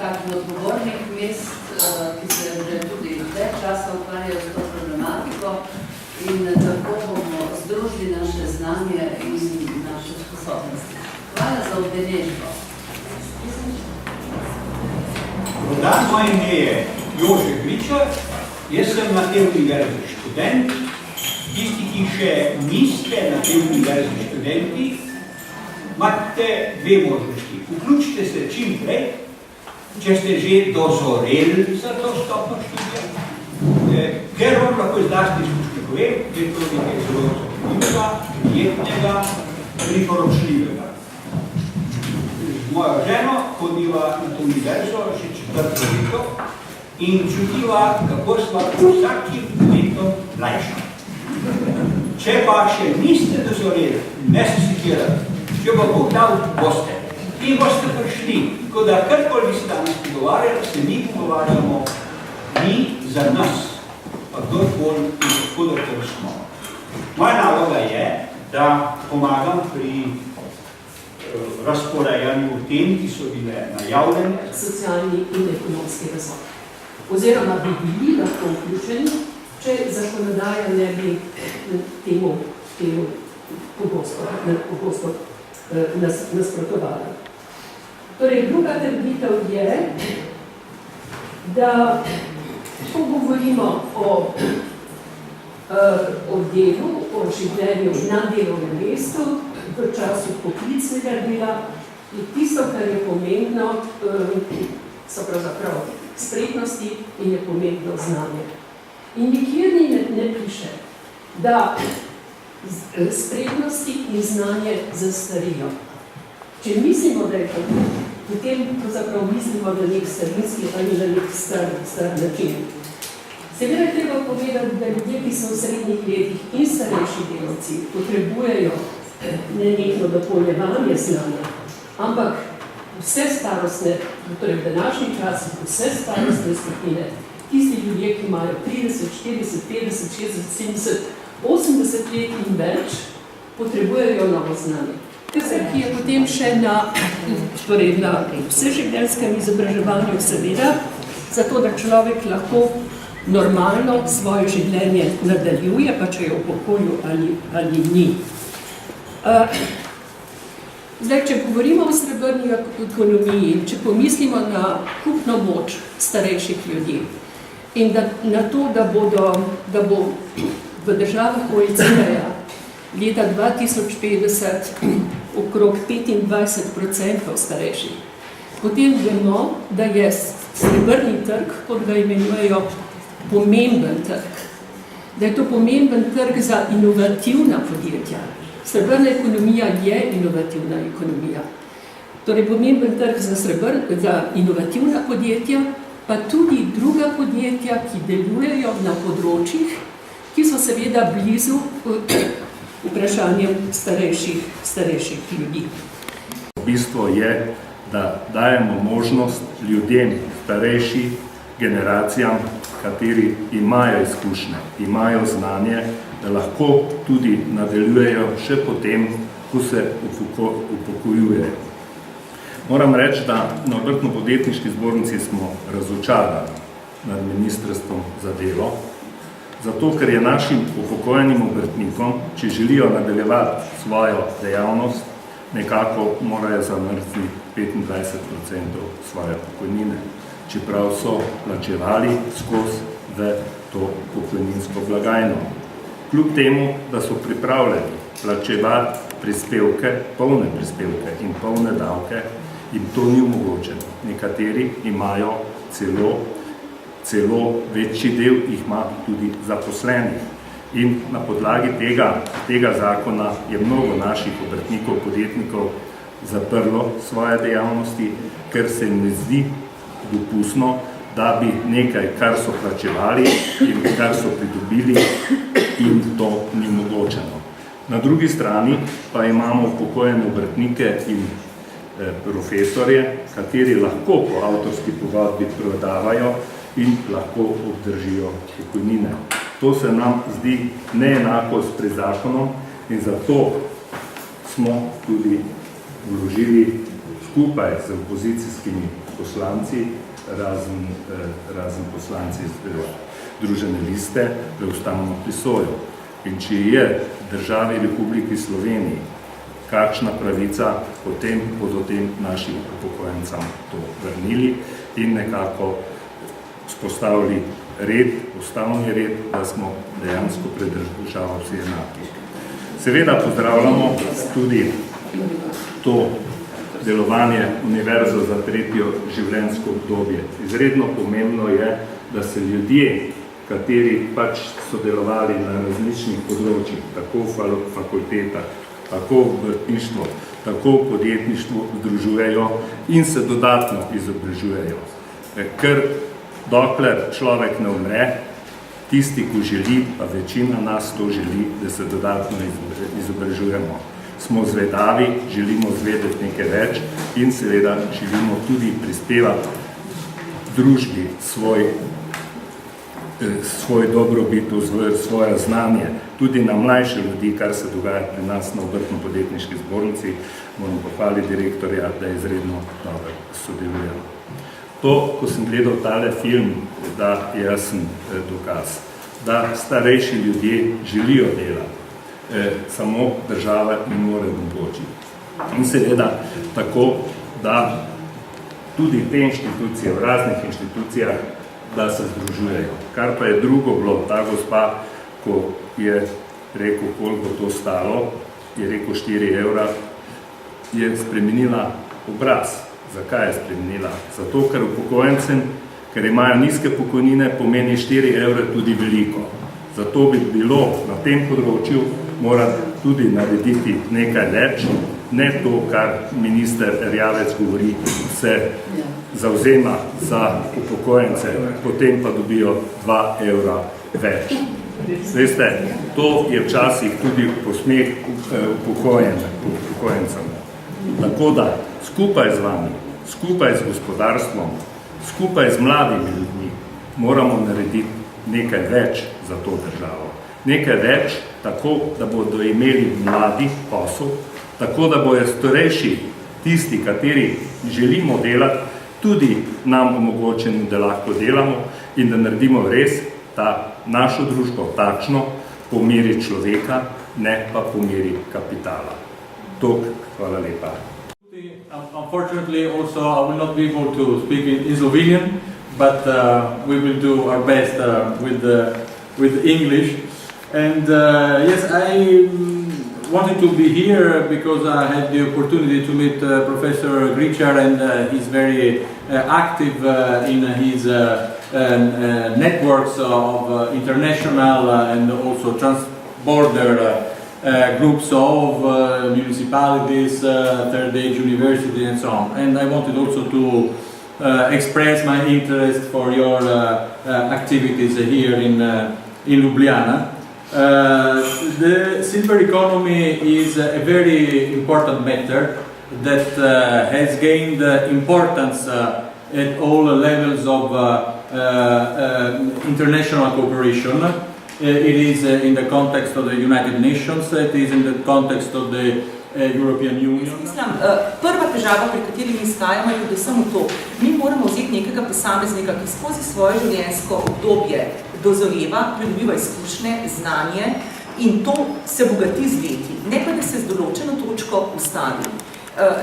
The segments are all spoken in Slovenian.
kakih odgovornih mest, ki se že tudi več časa ukvarjajo s to problematiko in tako bomo združili naše znanje in naše sposobnosti. Hvala za udeležbo. Dodan, moje ime je Jože Gričar, jaz sem na tej univerzi študent. Tisti, ki še niste na tej univerzi študenti, imate dve možnosti. Vključite se čim prej, če ste že dozoreli za to stopno študija, ker vam lahko iz lastne izkušnje povem, da je to nekaj zelo zanimivega, prijetnega, priporočljivega. Moja žena hodiva na to univerzo že 4. leto in čutiva, kako sva vsakim letom mlajša. Če pa še niste dozoreli, ne se sekirati, če bo Bog dal, boste. In boste prišli, tako da karkoli bi se danes pogovarjali, se mi pogovarjamo, ni za nas, pa kdorkoli in kdorkoli smo. Moja naloga je, da pomagam pri razporejanju tem, ki so bile najavljene. Socialni in ekonomski razvoj. Oziroma bi bili lahko vključeni, če zakonodaja ne bi temu pogosto nasprotovala. Torej, druga trditev je, da ko govorimo o delu, o življenju na delovnem mestu, v času poklicnega dela, je tisto, kar je pomembno, so pravzaprav spretnosti in je pomembno znanje. In nikjer ne piše, da spretnosti in znanje zastarijo. Če mislimo, da je tako, potem pravzaprav mislimo, da nek starinski ali na nek star način. Seveda je treba povedati, da ljudje, ki so v srednjih letih in starejši delavci, potrebujejo nenehno dopolnjevanje znanja, ampak vse starostne, torej v današnji čas, vse starostne skupine, tisti ljudje, ki imajo 30, 40, 50, 60, 70, 80 let in več, potrebujejo novo znanje. Vse, ki je potem še na vseživljenjskem izobraževanju seveda, zato da človek lahko normalno svoje življenje nadaljuje, pa če je v pokoju ali ni. Zdaj, če govorimo o srebrni ekonomiji, če pomislimo na kupno moč starejših ljudi in na to, da bo v državah OECD-ja leta 2050 okrog 25% starejših, potem vemo, da je srebrni trg, kot ga imenujejo, pomemben trg. Da je to pomemben trg za inovativna podjetja. Srebrna ekonomija je inovativna ekonomija. Torej, pomemben trg za inovativna podjetja, pa tudi druga podjetja, ki delujejo na področjih, ki so seveda blizu vprašanjem starejših ljudi. Bistvo je, da dajemo možnost ljudem, starejšim generacijam, kateri imajo izkušnje, imajo znanje, da lahko tudi nadaljujejo še potem, ko se upokojujejo. Moram reči, da na Obrtno-podjetniški zbornici smo razočarani nad Ministrstvom za delo, zato ker je našim upokojenim obrtnikom, če želijo nadaljevati svojo dejavnost, nekako morajo zamrzniti 25% svoje pokojnine, čeprav so plačevali skozi v to pokojninsko blagajno. Kljub temu, da so pripravljeni plačevati prispevke, polne prispevke in polne davke, jim to ni omogočeno. Nekateri imajo celo večji del jih ima tudi zaposlenih. In na podlagi tega zakona je mnogo naših obrtnikov, podjetnikov zaprlo svoje dejavnosti, ker se jim ne zdi dopustno, da bi nekaj, kar so plačevali in kar so pridobili, in to ni omogočeno. Na drugi strani pa imamo upokojene obrtnike in profesorje, kateri lahko po avtorski pogodbi prodavajo in lahko obdržijo pokojnine. To se nam zdi neenakost pred zakonom in zato smo tudi vložili skupaj z opozicijskimi poslanci, razen poslanci Združene liste, v ustavno presojo. In če je v državi Republiki Sloveniji kakšna pravica, potem bodo tem našim upokojencam to vrnili in nekako vzpostavili red, ustavni red, da smo dejansko pred državo vsi enaki. Seveda pozdravljamo tudi to delovanje Univerze za tretje življenjsko obdobje. Izredno pomembno je, da se ljudje, kateri pač so delovali na različnih področjih, tako v fakultetah, tako v vrtništvu, tako v podjetništvu združujejo in se dodatno izobražujejo. Ker dokler človek ne umre, tisti, ko želi, pa večina nas to želi, da se dodatno izobražujemo. Smo zvedavi, želimo zvedeti nekaj več in seveda želimo tudi prispevati družbi svoj dobrobit, svoje znanje, tudi na mlajše ljudi, kar se dogaja pri nas na Obrtno-podjetniški zbornici. Moram pohvaliti direktorja, da je izredno dobro sodelujemo. To, ko sem gledal tale film, da je jasen dokaz, da starejši ljudje želijo delati, samo država jim mora omogočiti. In seveda tako, da tudi te inštitucije, v raznih inštitucijah, da se združujejo. Kar pa je drugo bilo, ta gospa, ko je rekel, koliko to stalo, je rekel 4 evra, je spremenila obraz. Zakaj je spremenila? Zato, ker upokojencem, ker imajo nizke pokojnine, pomeni 4 evre tudi veliko. Zato bi bilo na tem področju morati tudi narediti nekaj več, ne to, kar minister Erjavec govori, se zavzema za upokojence, potem pa dobijo 2 evra več. Veste, to je včasih tudi posmeh upokojencem. Tako da skupaj z vami, skupaj z gospodarstvom, skupaj z mladimi ljudmi moramo narediti nekaj več za to državo. Nekaj več, tako da bodo imeli mladi posel, tako da bojo starejši tisti, kateri želimo delati, tudi nam omogočeni, da lahko delamo in da naredimo res ta našo družbo takšno po meri človeka, ne pa po meri kapitala. Tok, hvala lepa. Unfortunately, also I will not be able to speak in Slovenian, but we will do our best with English. And yes, I wanted to be here because I had the opportunity to meet Professor Gričar, and he's very active in his networks of international and also trans-border groups of municipalities, third age university and so on. And I wanted also to express my interest for your activities here in Ljubljana. The silver economy is a very important matter that has gained importance at all levels of international cooperation. It is in the context of the United Nations, it is in the context of the European Union. Mislim, prva težava, pri kateri mi izhajamo, je predvsem to. Mi moramo vzeti nekega posameznika, ki skozi svoje življenjsko obdobje dozoreva, pridobiva izkušnje, znanje in to se bogati z leti, ne pa da se z določeno točko ustavi.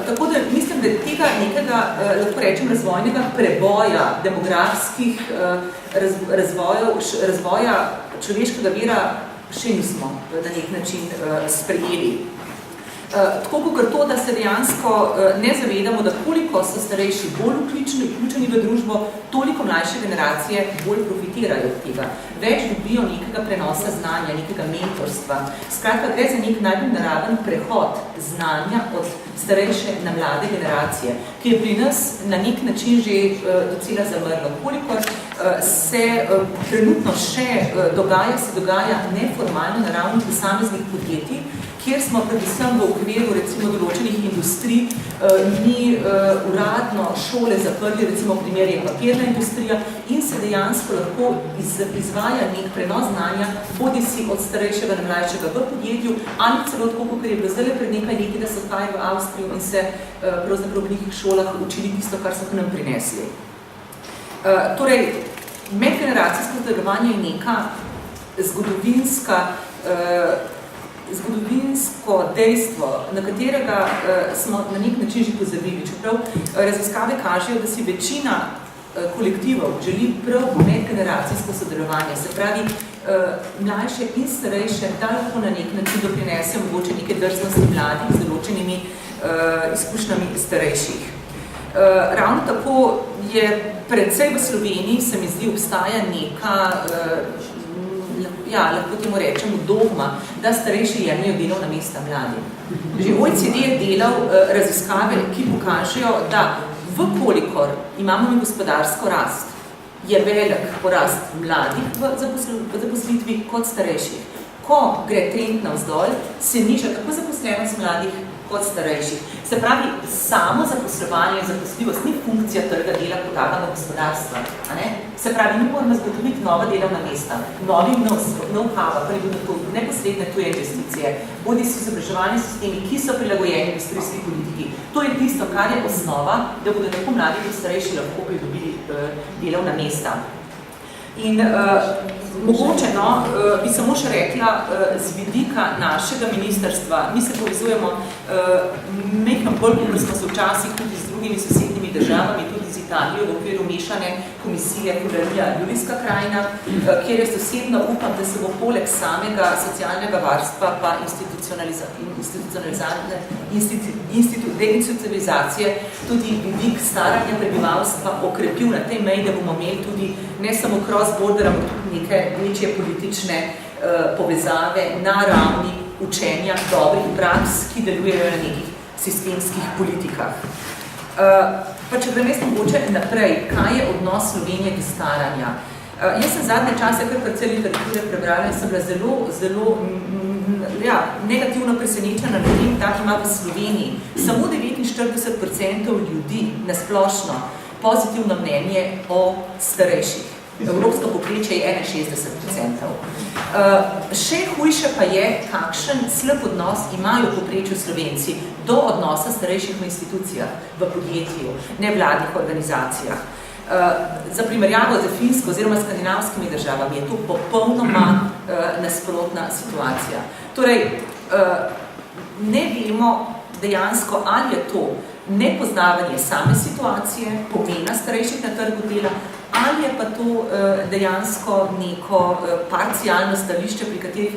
Tako da mislim, da tega nekega, lahko rečem, razvojnega preboja demografskih razvoja človeškega vira še nismo na nek način sprejeli. Tako kot to, da se dejansko ne zavedamo, da koliko so starejši bolj vključeni v družbo, toliko mlajše generacije bolj profitirajo od tega. Več dobijo nekega prenosa znanja, nekega mentorstva. Skratka, gre za nek najbolj naraven prehod znanja od starejše na mlade generacije, ki je pri nas na nek način že docela zamrlo. Kolikor se trenutno še dogaja neformalno na ravni posameznih podjetij, kjer smo predvsem v okviru recimo določenih industrij mi uradno šole zaprli, recimo primer je papirna industrija in se dejansko lahko izvaja nek prenos znanja, bodi si od starejšega na mlajšega v podjetju, ali celo tako, kot je bilo zdaj pred nekaj leti, da so kaj v Avstrijo in se pravzaprav v nekih šolah učili tisto, kar so k nam prinesli. Torej, medgeneracijsko sodelovanje je neka zgodovinsko dejstvo, na katerega smo na nek način že pozabili. Čeprav raziskave kažejo, da si večina kolektivov želi prav medgeneracijsko sodelovanje, se pravi mlajše in starejše, da lahko na nek način doprinese mogoče neke drznosti mladih z določenimi izkušnjami starejših. Ravno tako je predvsej v Sloveniji, se mi zdi, obstaja neka lahko temu rečemo dogma, da starejši jemljajo delovna mesta mladim. Že OECD je delal raziskave, ki pokažejo, da vkolikor imamo gospodarsko rast, je velik porast mladih v zaposlitvi kot starejših. Ko gre trend navzdol, se niža tako zaposlenost mladih kot starejših. Se pravi, samo zaposlovanje in zaposljivost ni funkcija trga dela podagano gospodarstva. Se pravi, mi moramo zagotoviti nova delovna mesta, novi know-how, neposredne tuje investicije, bodi si izobraževalni sistemi, ki so prilagojeni industrijski politiki. To je tisto, kar je osnova, da bodo tako mladi kot starejši lahko pridobili delovna mesta. In mogoče bi samo še rekla z vidika našega ministrstva. Mi se povezujemo nekaj bolj, kot smo se včasih tudi z drugimi sosednjimi državami, tudi z Italijo v okviru mešane komisije Fularija-Julijska krajina, kjer jaz osebno upam, da se bo poleg samega socialnega varstva pa deinstitucionalizacije tudi vidik staranja prebivalstva okrepil na tej meji, da bomo imeli tudi ne samo cross-border, ampak tudi neke večje politične povezave na ravni učenja dobrih praks, ki delujejo na nekih sistemskih politikah. Pa če grem mogoče naprej, kaj je odnos Slovenije do staranja? Jaz sem zadnje čase kar precej literature prebrala in sem bila zelo negativno presenečena na tem, da ima v Sloveniji samo 49% ljudi nasplošno pozitivno mnenje o starejših. Evropsko povprečje je 61%. Še hujše pa je, kakšen slab odnos imajo v povprečju Slovenci do odnosa starejših v institucijah, v podjetju, nevladnih organizacijah. Za primerjavo z Finsko oziroma skandinavskimi državami je to popolnoma nasprotna situacija. Torej, ne vemo dejansko, ali je to nepoznavanje same situacije, pomena starejših na trgu dela, ali je pa to dejansko neko parcialno stališče, pri katerih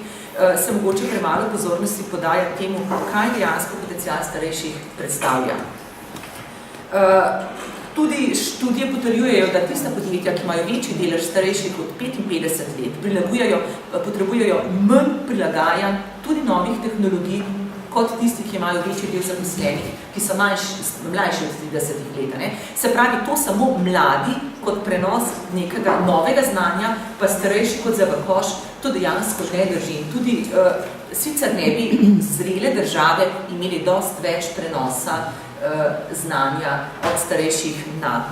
se mogoče premalo pozornosti podaja temu, kaj dejansko potencial starejših predstavlja. Tudi študije potrjujejo, da tista podjetja, ki imajo večji delež starejših od 55 let, potrebujejo manj prilagajanj tudi novih tehnologij, kot tisti, ki imajo večji del zaposlenih, ki so mlajši od 30 let. Se pravi, to samo mladi kot prenos nekega novega znanja, pa starejši kot za v koš, to dejansko ne drži. Tudi sicer ne bi zrele države imeli dosti več prenosa znanja od starejših na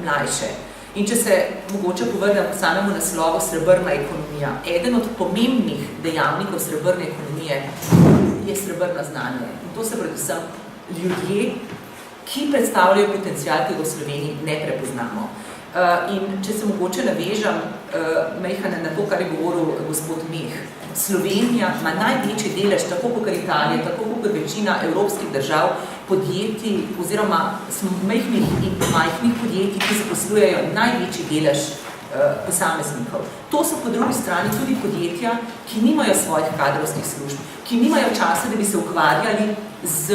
mlajše. In če se mogoče povrnem k samemu naslovu srebrna ekonomija, eden od pomembnih dejavnikov srebrne ekonomije je srebrno znanje. In to so predvsem ljudje, ki predstavljajo potencial, ki ga v Sloveniji ne prepoznamo. In če se mogoče navežem, Mejhane, na to, kar je govoril gospod Meh, Slovenija ima največji delež, tako kot Italija, tako kot večina evropskih držav, podjetij oziroma majhnih in majhnih podjetij, ki zaposlujejo največji delež posameznikov. To so po drugi strani tudi podjetja, ki nimajo svojih kadrovskih služb, ki nimajo časa, da bi se ukvarjali z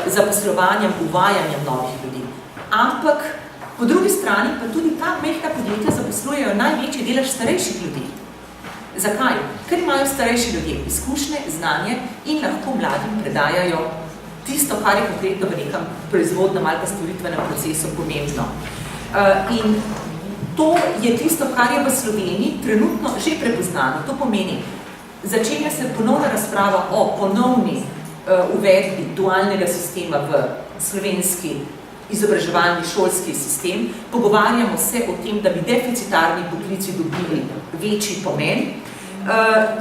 zaposlovanjem, uvajanjem novih ljudi. Ampak po drugi strani pa tudi ta majhna podjetja zaposlujejo največji delež starejših ljudi. Zakaj? Ker imajo starejši ljudje izkušnje, znanje in lahko mladim predajajo tisto, kar je konkretno v nekem proizvodnem ali pa storitvenem procesu pomembno. In to je tisto, kar je v Sloveniji trenutno že prepoznano. To pomeni, Začenja se ponovna razprava o ponovni uvedbi dualnega sistema v slovenski izobraževalni šolski sistem. Pogovarjamo se o tem, da bi deficitarni poklici dobili večji pomen.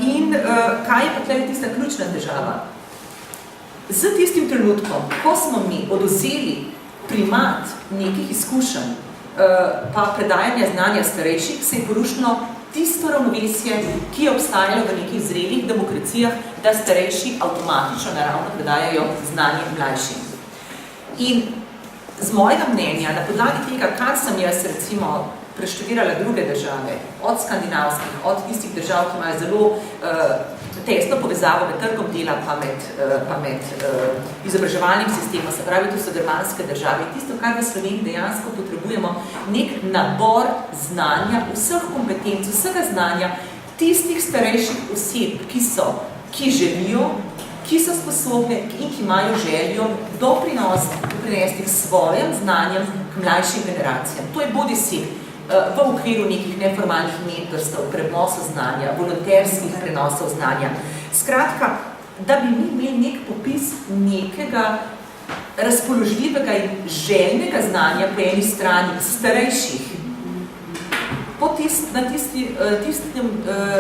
In kaj je pa tle tista ključna težava? Z tistim trenutkom, ko smo mi odvzeli primat nekih izkušenj, pa predajanja znanja starejših, se je porušilo tisto ravnovesje, ki je obstajalo v nekih zrelih demokracijah, da starejši avtomatično naravno predajajo znanje mlajšim. In z mojega mnenja, na podlagi tega, kar sem jaz recimo preštudirala druge države, od skandinavskih, od tistih držav, ki imajo zelo tesno povezavo med trgom dela pa med izobraževalnim sistemom, se pravi, to so germanske države. Tisto, kar v Sloveniji dejansko potrebujemo, nek nabor znanja, vseh kompetenc, vsega znanja, tistih starejših oseb, ki želijo, ki so sposobne in ki imajo željo doprinesti k svojim znanjem k mlajšim generacijam. To je bodisi v okviru nekih neformalnih mentorstv, prenosov znanja, volonterskih prenosov znanja. Skratka, da bi mi imeli nek popis nekega razpoložljivega in željnega znanja po eni strani starejših, na tistem,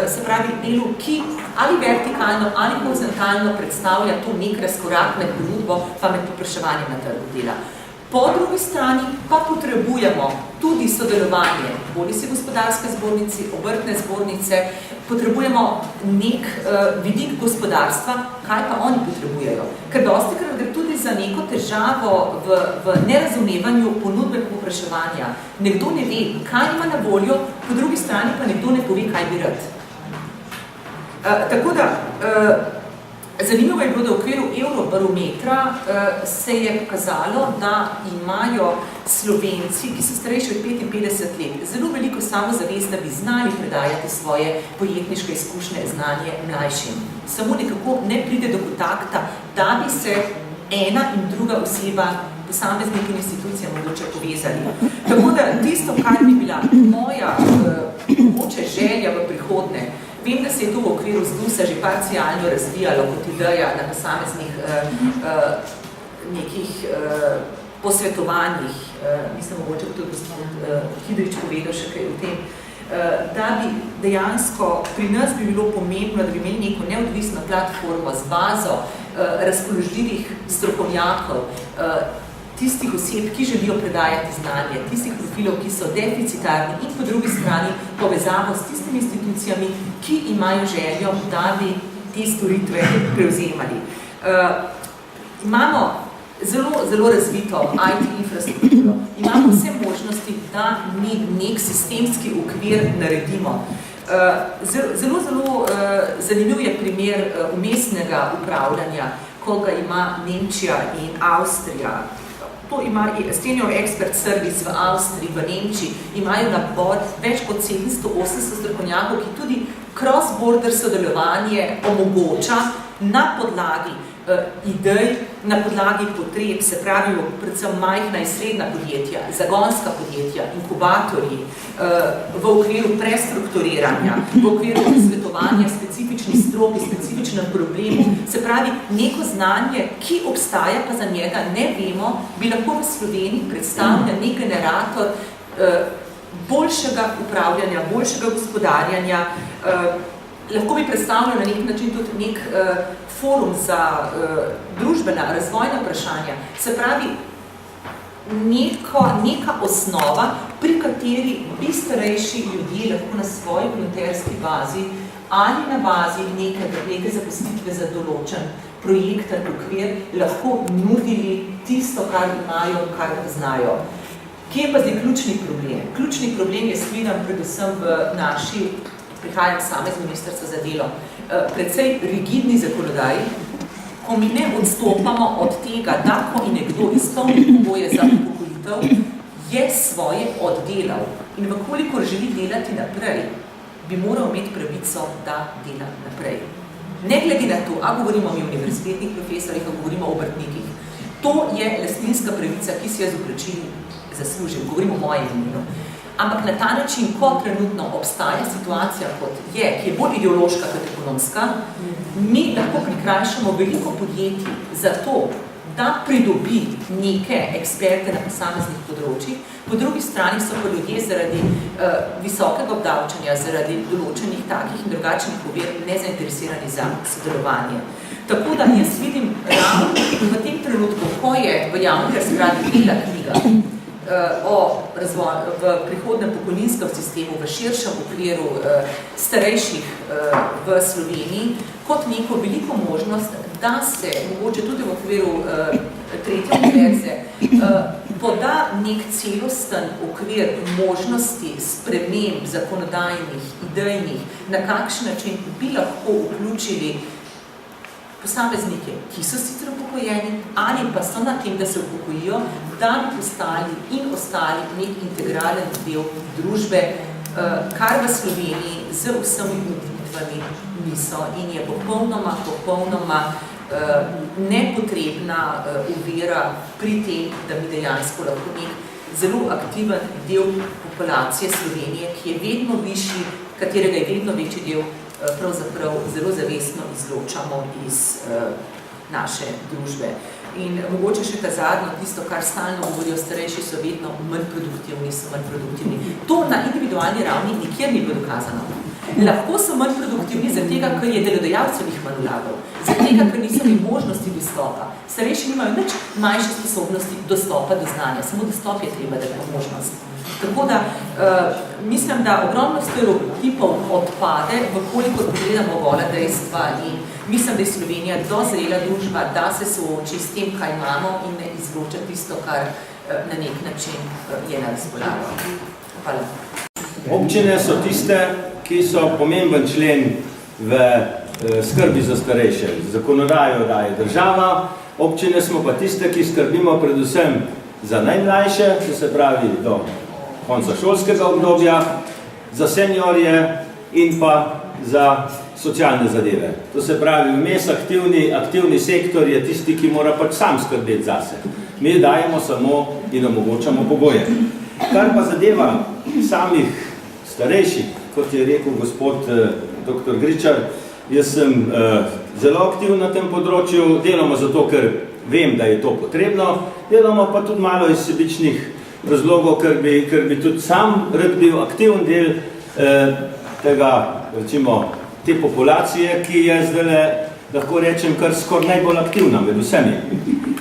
se pravi, delu, ki ali vertikalno, ali horizontalno predstavlja to nek razkorak med ponudbo pa med popraševanjem na trgu dela. Po drugi strani pa potrebujemo tudi sodelovanje, bodisi gospodarske zbornice, obrtne zbornice, potrebujemo nek vidik gospodarstva, kaj pa oni potrebujejo. Ker dostikrat gre tudi za neko težavo v nerazumevanju ponudbe in povpraševanja. Nekdo ne ve, kaj ima na voljo, po drugi strani pa nekdo ne pove, kaj bi rad. Tako da, zanimivo je bilo, da v okviru Eurobarometra se je pokazalo, da imajo Slovenci, ki so starejši od 55 let, zelo veliko samozavest, da bi znali predajati svoje pojetniške izkušnje znanje mlajšim. Samo nekako ne pride do kontakta, da bi se ena in druga oseba posameznik in institucija mogoče povezali. Tako da tisto, kar bi bila moja mogoče želja v prihodnje, vem, da se je to v okviru ZDUS-a že parcialno razvijalo kot ideja na posameznih nekih posvetovanjih, mislim, mogoče tudi gospod Hidrič povedal še kaj o tem, da bi dejansko pri nas bi bilo pomembno, da bi imeli neko neodvisno platformo z bazo razpoložljivih strokovnjakov, tistih oseb, ki želijo predajati znanje, tistih profilov, ki so deficitarni in po drugi strani povezavo s tistimi institucijami, ki imajo željo, da bi te storitve prevzemali. Imamo zelo razvito IT infrastrukturo, imamo vse možnosti, da mi nek sistemski okvir naredimo. Zelo zanimiv je primer umestnega upravljanja, ko ga ima Nemčija in Avstrija. To ima Senior Expert Service v Avstriji, v Nemčiji, imajo nabor več kot 780 strokovnjakov, ki tudi cross-border sodelovanje omogoča na podlagi idej, na podlagi potreb, se pravijo predvsem majhna in srednja podjetja, zagonska podjetja, inkubatorji, v okviru prestrukturiranja, v okviru svetovanja specifičnih stroki, specifičnem problemu, se pravi neko znanje, ki obstaja, pa za njega ne vemo, bi lahko v Sloveniji predstavlja nek generator boljšega upravljanja, boljšega gospodarjanja, lahko bi predstavljal na nek način tudi nek forum za družbena, razvojna vprašanja, se pravi neka osnova, pri kateri bi starejši ljudje lahko na svoji volonterski bazi ali na bazi neke zaposlitve za določen projekt ali okvir lahko nudili tisto, kar imajo, kar znajo. Kje je pa zdaj ključni problem? Ključni problem je skrivan predvsem v naši, prihajam same z Ministrstva za delo, precej rigidni zakonodaji, ko mi ne odstopamo od tega, da ko in nekdo izpolni pogoje za upokojitev, je svoje oddelal in vkolikor želi delati naprej, bi moral imeti pravico, da dela naprej. Ne glede na to, a govorimo o univerzitetnih profesorjih, a govorimo o obrtnikih. To je lastninska pravica, ki si jo z obračini zaslužim, govorimo o mojem imenu. ampak na ta način, ko trenutno obstaja situacija, kot je, ki je bolj ideološka kot ekonomska, mi lahko prikrajšamo veliko podjetij za to, da pridobi neke eksperte na posameznih področjih. Po drugi strani so pa ljudje zaradi visokega obdavčanja, zaradi določenih takih in drugačnih ovir nezainteresirani za sodelovanje. Tako da jaz vidim ravno v tem trenutku, ko je v javni razpravi bila knjiga v prihodnem pokojninskem sistemu, v širšem okviru starejših v Sloveniji, kot neko veliko možnost, da se mogoče tudi v okviru tretje univerze poda nek celosten okvir možnosti sprememb zakonodajnih, idejnih, na kakšen način bi lahko vključili posameznike, ki so sicer upokojeni, ali pa so na tem, da se upokojijo, da bi postali in ostali nek integralen del družbe, kar v Sloveniji z vsemi ugotovitvami niso in je popolnoma nepotrebna ovira pri tem, da bi dejansko lahko nek zelo aktiven del populacije Slovenije, ki je vedno višji, katerega je vedno večji del, pravzaprav zelo zavestno izločamo iz naše družbe. In mogoče še ta zadnjo, tisto, kar stalno govorijo starejši, so vedno manj produktivni. To na individualni ravni nikjer ni bilo dokazano. Lahko so manj produktivni zaradi tega, ker je delodajalcev jih manj vlagal, zaradi tega, ker niso imeli možnosti dostopa. Starejši nimajo nič manjše sposobnosti dostopa do znanja, samo dostop je treba, da je možnost. Tako da mislim, da ogromno stereotipov odpade, vkolikor pogledamo gola dejstva in mislim, da je Slovenija dozrela družba, da se sooči s tem, kaj imamo in ne izloča tisto, kar na nek način je na razpolago. Hvala. Občine so tiste, ki so pomemben člen v skrbi za starejše. Zakonodajo daje država, občine smo pa tiste, ki skrbimo predvsem za najmlajše, se pravi do konca šolskega obdobja, za seniorje in pa za socialne zadeve. To se pravi, vmes aktivni sektor je tisti, ki mora pač sam skrbeti zase. Mi dajemo samo in omogočamo pogoje. Kar pa zadeva samih starejših, kot je rekel gospod dr. Gričar, jaz sem zelo aktiv na tem področju, delamo zato, ker vem, da je to potrebno, delamo pa tudi malo iz sebičnih razlogov, ker bi tudi sam rad bil aktiven del tega, recimo, te populacije, ki je zdaj, lahko rečem, kar skoraj najbolj aktivna med vsemi.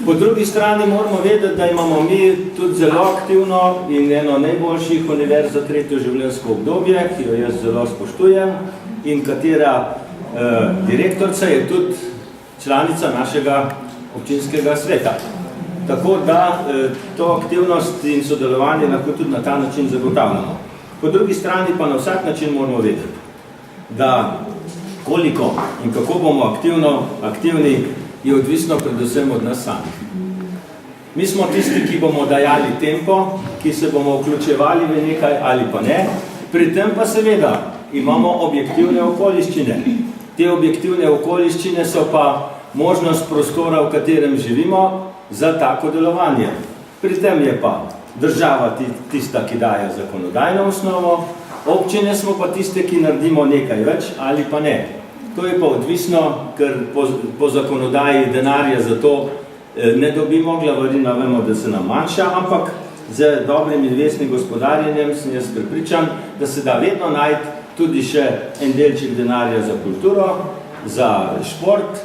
Po drugi strani moramo vedeti, da imamo mi tudi zelo aktivno in eno najboljših univerz za tretje življenjsko obdobje, ki jo jaz zelo spoštujem in katera direktorica je tudi članica našega občinskega sveta. Tako da to aktivnost in sodelovanje lahko tudi na ta način zagotavljamo. Po drugi strani pa na vsak način moramo vedeti, da koliko in kako bomo aktivni, je odvisno predvsem od nas samih. Mi smo tisti, ki bomo dajali tempo, ki se bomo vključevali v nekaj ali pa ne, pri tem pa seveda imamo objektivne okoliščine. Te objektivne okoliščine so pa možnost prostora, v katerem živimo, za tako delovanje. Pri tem je pa država tista, ki daje zakonodajno osnovo, občine smo pa tiste, ki naredimo nekaj več ali pa ne. To je pa odvisno, ker po zakonodaji denarja za to ne dobimo, glavarina vemo, da se nam manjša, ampak z dobrim in vestnim gospodarjenjem sem jaz prepričan, da se da vedno najti tudi še en delček denarja za kulturo, za šport,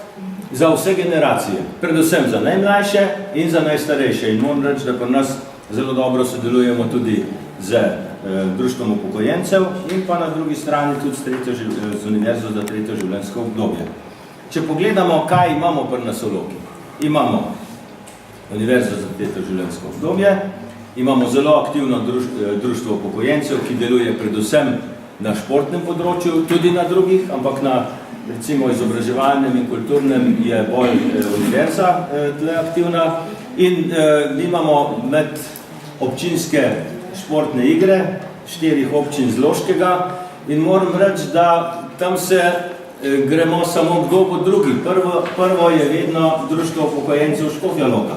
za vse generacije, predvsem za najmlajše in za najstarejše. In moram reči, da pri nas zelo dobro sodelujemo tudi z društvom upokojencev in pa na drugi strani tudi z Univerzo za tretje življenjsko obdobje. Če pogledamo, kaj imamo pri nas v Loki. Imamo Univerzo za tretje življenjsko obdobje, imamo zelo aktivno društvo upokojencev, ki deluje predvsem na športnem področju, tudi na drugih, ampak na recimo izobraževalnem in kulturnem je bolj univerza tle aktivna. In imamo med občinske športne igre, 4 občin z Loškega in moram reči, da tam se gremo samo kdo bo drugi. Prvo je vedno društvo upokojencev Škofja Loka,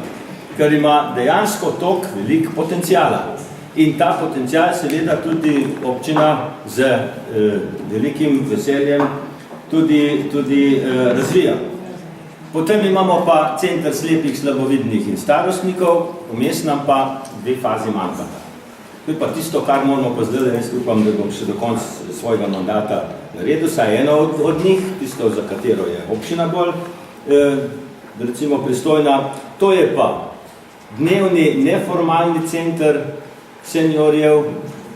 ker ima dejansko toliko veliko potencijala. in ta potencial seveda tudi občina z velikim veseljem tudi razvija. Potem imamo pa center slepih, slabovidnih in starostnikov, vmes nam pa 2 fazi manjkata. To je pa tisto, kar moramo pa zdaj, jaz upam, da bom še do konca svojega mandata naredil, saj eno od njih, tisto, za katero je občina bolj, recimo pristojna, to je pa dnevni neformalni center seniorjev,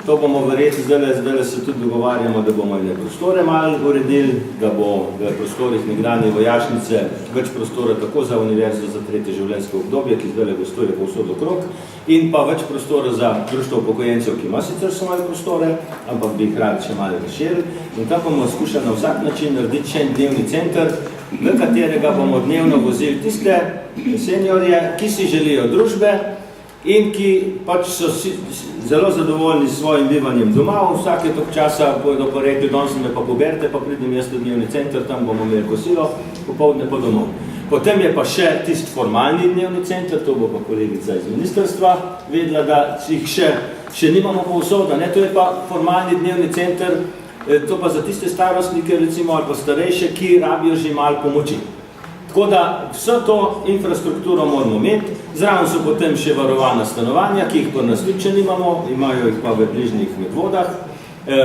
to bomo verjetno, zdaj se tudi dogovarjamo, da bomo ene prostore malo uredili, da bo v prostorih nekdanje vojašnice več prostora tako za univerzo za 3. življenjsko obdobje, ki zdaj gostuje povsod okrog, in pa več prostora za društvo upokojencev, ki ima sicer svoje prostore, ampak bi jih radi še malo razširili. In tako bomo skušali na vsak način narediti še en dnevni center, v katerega bomo dnevno vozili tiste seniorje, ki si želijo družbe in ki pač so zelo zadovoljni s svojim bivanjem doma, vsake tok časa bodo pa rekli, danes me pa poberte, pa pridem jaz v dnevni center, tam bomo imeli kosilo, popoldne pa domov. Potem je pa še tisti formalni dnevni center, to bo pa kolegica iz ministrstva vedela, da jih še nimamo povsod, ne, to je pa formalni dnevni center, to pa za tiste starostnike, recimo, ali pa starejše, ki rabijo že malo pomoči. Tako da vso to infrastrukturo moramo imeti, zraven so potem še varovana stanovanja, ki jih pa nas tudi še nimamo, imajo jih pa v bližnjih Medvodah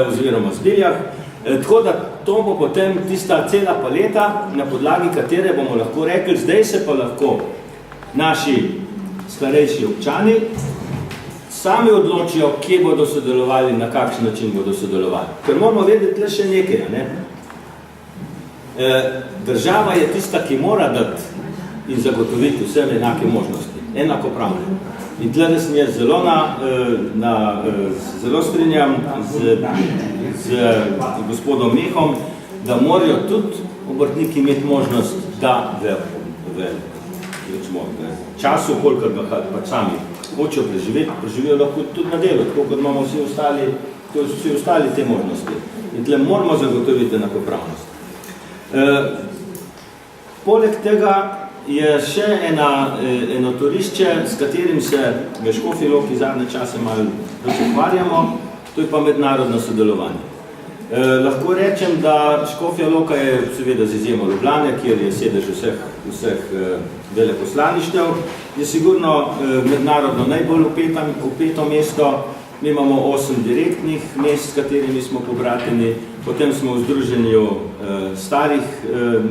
oziroma Zbiljah. Tako da to bo potem tista cela paleta, na podlagi katere bomo lahko rekli, zdaj se pa lahko naši starejši občani sami odločijo, kje bodo sodelovali, na kakšen način bodo sodelovali. Ker moramo vedeti le še nekaj, ne? Država je tista, ki mora dati in zagotoviti vsem enake možnosti, enakopravne. In tle sem jaz zelo strinjam z gospodom Mehom, da morajo tudi obrtniki imeti možnost, da v času, kolikor ga pač sami hočejo preživijo lahko tudi na delu, tako kot imamo vsi ostali te možnosti. In tle moramo zagotoviti enakopravnost. Poleg tega je še eno turišče, s katerim se v Škofji Loki zadnje čase malo ukvarjamo, to je pa mednarodno sodelovanje. Lahko rečem, da Škofja Loka je seveda z izjemo Ljubljane, kjer je sedež vseh veleposlaništev, je sigurno mednarodno najbolj vpeto mesto. Mi imamo 8 direktnih mest, s katerimi smo pobrateni, potem smo v združenju starih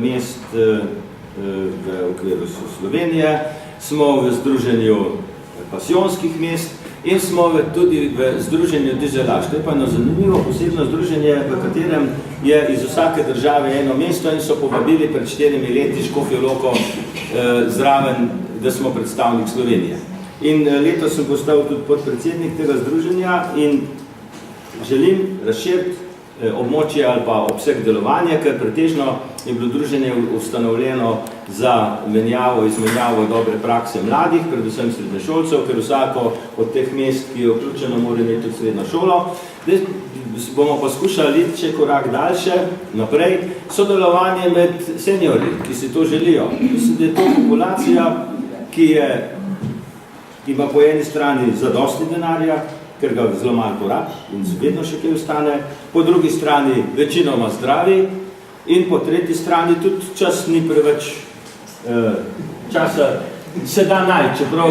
mest v okviru Slovenije, smo v združenju pasijonskih mest in smo tudi v združenju dizelaš. To je pa eno zanimivo posebno združenje, v katerem je iz vsake države eno mesto in so povabili pred 4 leti Škofjo Loko zraven, da smo predstavnik Slovenije. In letos sem postal tudi podpredsednik tega združenja in želim razširiti območje ali pa obseg delovanja, ker pretežno je bilo združenje ustanovljeno za izmenjavo dobre prakse mladih, predvsem srednješolcev, ker vsako od teh mest, ki je vključeno, mora imeti tudi srednjo šolo. Zdaj bomo pa skušali iti še korak daljše, naprej, sodelovanje med seniorji, ki si to želijo. Mislim, da je to populacija, ki ima po eni strani zadosti denarja, ker ga zelo malo porabi in vedno še kaj ostane, po drugi strani večinoma zdravi in po tretji strani tudi čas ni preveč časa se da najti, čeprav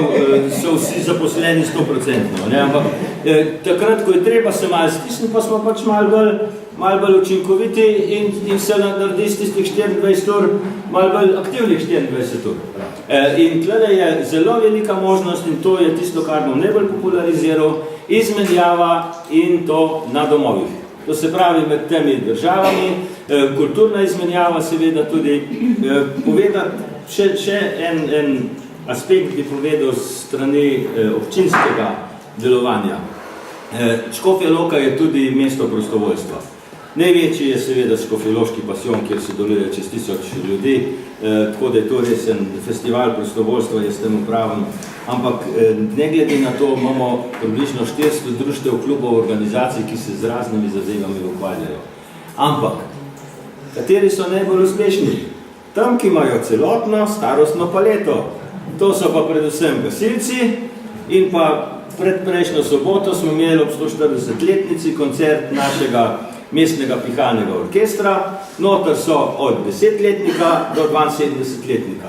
so vsi zaposleni 100%. Ampak takrat, ko je treba se malo stisniti, pa smo pač malo bolj učinkoviti in se naredi z tistih 24 ur, malo bolj aktivnih 24 ur. In tle je zelo velika možnost in to je tisto, kar bom najbolj populariziral, izmenjava in to na domovih. To se pravi med temi državami, kulturna izmenjava seveda tudi, povedati še en aspekt bi povedal strani občinskega delovanja. Škofja Loka je tudi mesto prostovoljstva. Največji je seveda Škofjeloški pasijon, kjer se deluje čez 1000 ljudi, tako da je to res en festival prostovoljstva, jaz temu pravim. Ampak ne glede na to imamo približno 400 društev, klubov, organizacij, ki se z raznimi zadevami ukvarjajo. Ampak, kateri so najbolj uspešni? Tam, ki imajo celotno starostno paleto. To so pa predvsem gasilci in pa predprejšnjo soboto smo imeli ob 140-letnici koncert našega mestnega pihalnega orkestra, noter so od 10-letnika do 72-letnika.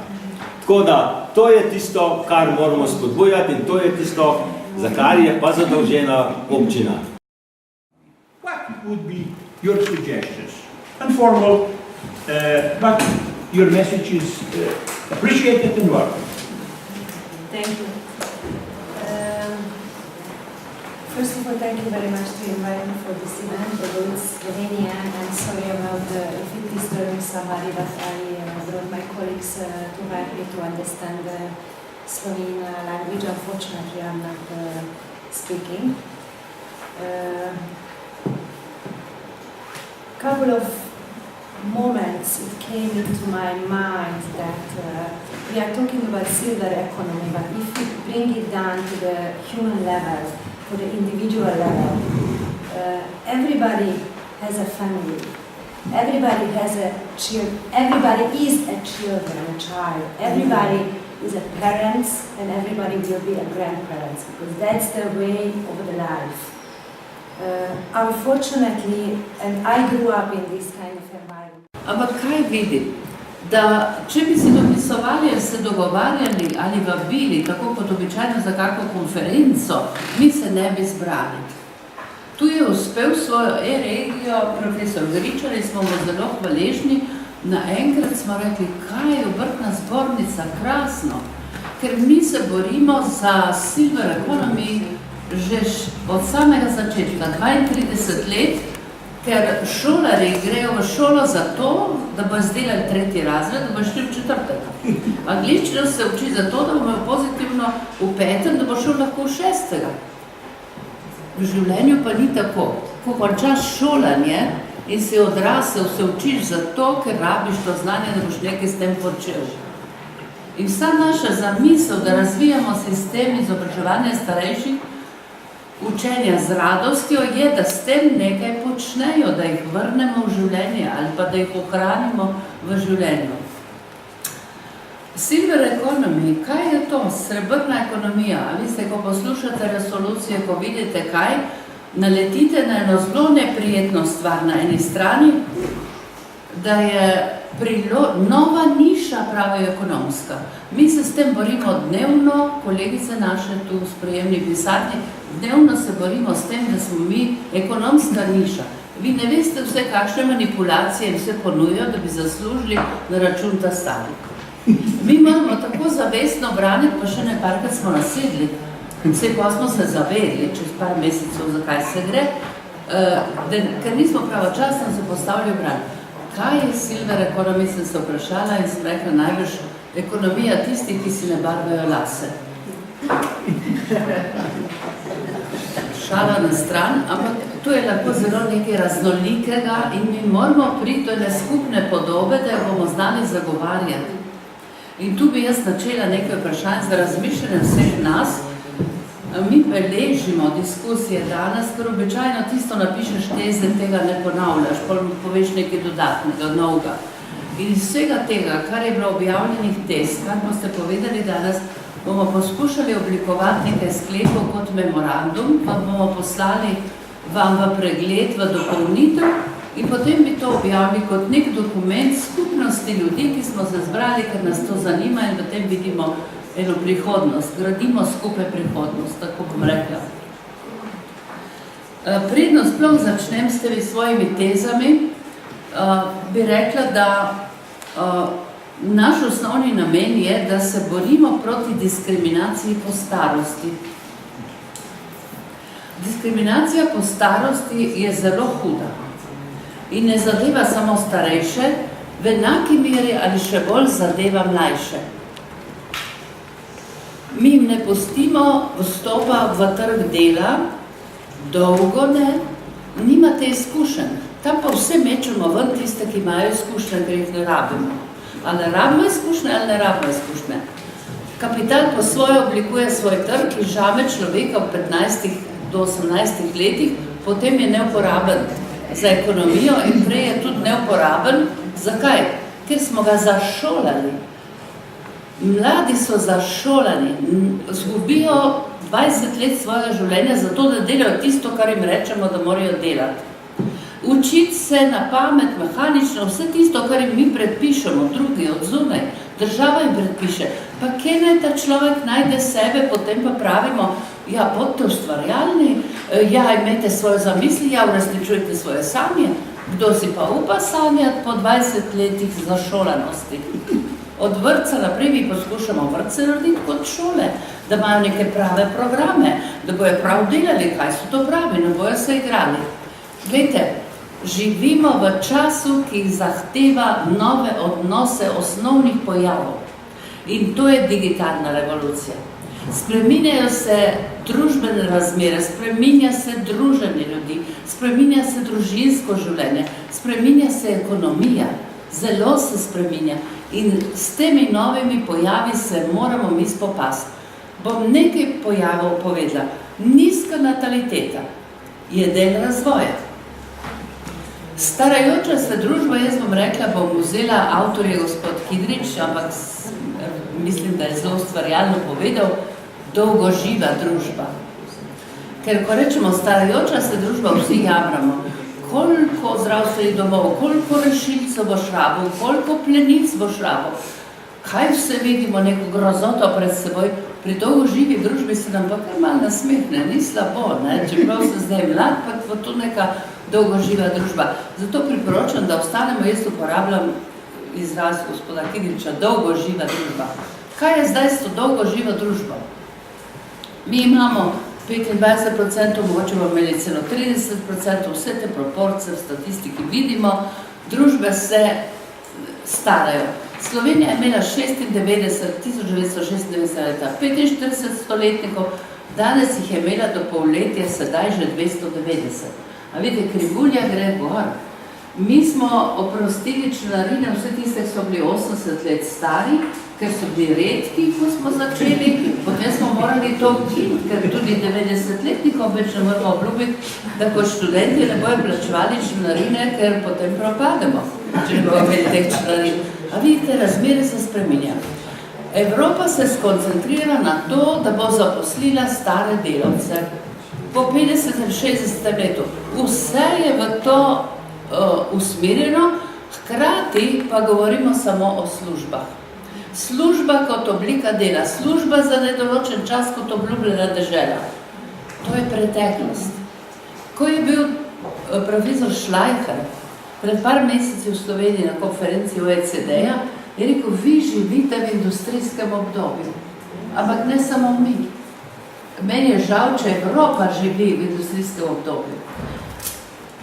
Tako da, to je tisto, kar moramo spodbujati in to je tisto, za kar je pa zadolžena občina. What would be your suggestions? Informal, but your message is appreciated and welcome. Thank you. First of all, thank you very much to invite me for this event. Although it's Slovenian, I'm sorry about if it disturbs somebody, but I brought my colleagues to help me to understand the Slovene language. Unfortunately, I'm not speaking. Couple of moments it came into my mind that we are talking about silver economy, but if we bring it down to the human level, to the individual level, everybody has a family, everybody has a child, everybody is a child, everybody is a parents, and everybody will be a grandparents, because that's the way of the life. Unfortunately, and I grew up in this kind of environment. Ampak kaj vidim? Da če bi se dopisovali ali se dogovarjali ali vabili, tako kot običajno za kakšno konferenco, mi se ne bi zbrali. Tu je uspel svojo e-regijo profesor Gričar in smo mu zelo hvaležni. Naenkrat smo rekli, kaj je obrtna zbornica, krasno, ker mi se borimo za silver economy že od samega začetka, 32 let, ker šolari grejo v šolo zato, da bo izdelali 3. razred, da bo šli v 4. Angliščino se uči zato, da bo pozitivno v 5., da bo šel lahko v 6. V življenju pa ni tako. Ko končaš šolanje in si odrasel, se učiš zato, ker rabiš to znanje, da boš nekaj s tem počel. In vsa naša zamisel, da razvijamo sistem izobraževanja starejših, učenja z radostjo, je, da s tem nekaj počnejo, da jih vrnemo v življenje ali pa da jih ohranimo v življenju. Silver economy, kaj je to? Srebrna ekonomija. A veste, ko poslušate resolucije, ko vidite kaj, naletite na eno zelo neprijetno stvar na eni strani, da je nova niša pravi ekonomska. Mi se s tem borimo dnevno, kolegice naše tu v sprejemni pisarni, dnevno se borimo s tem, da smo mi ekonomska niša. Vi ne veste vse, kakšne manipulacije vse ponujajo, da bi zaslužili na račun ta stari. Mi moramo tako zavestno braniti, pa še neparkrat smo nasedli. Vse, ko smo se zavedli, čez par mesecev, zakaj se gre, ker nismo pravočasno se postavili v bran. Kaj je silver economy, sem se vprašala in sem rekla, najbrž ekonomija tistih, ki si ne barvajo lase. Šala na stran, ampak to je lahko zelo nekaj raznolikega in mi moramo priti do ene skupne podobe, da jo bomo znali zagovarjati. In tu bi jaz načela nekaj vprašanj za razmišljanje vseh nas. Mi beležimo diskusije danes, ker običajno tisto napišeš teze, tega ne ponavljaš, poveš nekaj dodatnega, novega. In iz vsega tega, kar je bilo objavljenih tez, kar boste povedali danes, bomo poskušali oblikovati nekaj sklepov kot memorandum, pa bomo poslali vam v pregled, v dopolnitev in potem bi to objavili kot nek dokument skupnosti ljudi, ki smo se zbrali, ker nas to zanima in v tem vidimo eno prihodnost, gradimo skupaj prihodnost, tako bom rekla. Predno sploh začnem s temi svojimi tezami, bi rekla, da naš osnovni namen je, da se borimo proti diskriminaciji po starosti. Diskriminacija po starosti je zelo huda in ne zadeva samo starejše, v enaki meri ali še bolj zadeva mlajše. Mi jim ne pustimo vstopa v trg dela, dolgo ne, nimate izkušenj. Tam pa vse mečemo ven tiste, ki imajo izkušnje, ker jih ne rabimo. Ali rabimo izkušnje, ali ne rabimo izkušnje. Kapital po svoje oblikuje svoj trg in žame človeka v 15 do 18 letih, potem je neuporaben za ekonomijo in prej je tudi neuporaben. Zakaj? Ker smo ga zašolali. Mladi so zašolani, zgubijo 20 let svojega življenja zato, da delajo tisto, kar jim rečemo, da morajo delati. Učiti se na pamet, mehanično, vse tisto, kar jim mi predpišemo, drugi od zunaj, država jim predpiše. Pa kje naj ta človek najde sebe, potem pa pravimo, ja, bodite ustvarjalni, ja, imejte svoje zamisli, ja, uresničujte svoje sanje. Kdo si pa upa sanjati po 20 letih zašolanosti? Od vrtca naprej mi poskušamo vrtce narediti kot šole, da imajo neke prave programe, da bojo prav delali, kaj so to pravi, ne bojo se igrali. Glejte, živimo v času, ki zahteva nove odnose osnovnih pojavov. In to je digitalna revolucija. Spreminjajo se družbene razmere, spreminja se druženje ljudi, spreminja se družinsko življenje, spreminja se ekonomija, zelo se spreminja. In s temi novimi pojavi se moramo mi spopasti. Bom nekaj pojavov povedala. Nizka nataliteta je del razvoja. Starajoča se družba, jaz bom rekla, bom vzela, avtor je gospod Kidrič, ampak mislim, da je zelo ustvarjalno povedal, dolgoživa družba. Ker ko rečemo starajoča se družba, vsi jamramo, koliko zdravstvenih domov, koliko rešilcev bo šrabo, koliko plenic bo šrabo. Kaj vse vidimo, neko grozoto pred seboj, pri dolgoživi družbi se nam pa kar malo nasmehne, ni slabo, ne? Čeprav se zdaj mlad, pa je to neka dolgoživa družba. Zato priporočam, da ostanemo, jaz uporabljam izraz gospoda Kidriča, dolgoživa družba. Kaj je zdaj s to dolgoživo družbo? Mi imamo 25%, mogoče bomo imeli celo 30%, vse te proporcije v statistiki vidimo, družbe se starajo. Slovenija je imela 1996 leta 45 stoletnikov, danes jih je imela do polletja, sedaj že 290. A vidite, krivulja gre gor. Mi smo oprostili članarine, vse tiste, ki so bili 80 let stari, ker so bili redki, ko smo začeli, potem smo morali to ukiniti, ker tudi 90-letnikom več ne moramo obljubiti, da kot študenti ne bojo plačevali članarine, ker potem propademo, če ne bojo imeli teh članarin. A vidite, razmere se spreminja. Evropa se skoncentrira na to, da bo zaposlila stare delavce. Po 50-60 letu. Vse je v to usmerjeno, hkrati pa govorimo samo o službah. Služba kot oblika dela, služba za nedoločen čas kot obljubljena dežela. To je preteklost. Ko je bil profesor Schleicher pred par meseci v Sloveniji na konferenci OECD-ja, je rekel, vi živite v industrijskem obdobju, ampak ne samo mi. Meni je žal, če Evropa živi v industrijskem obdobju.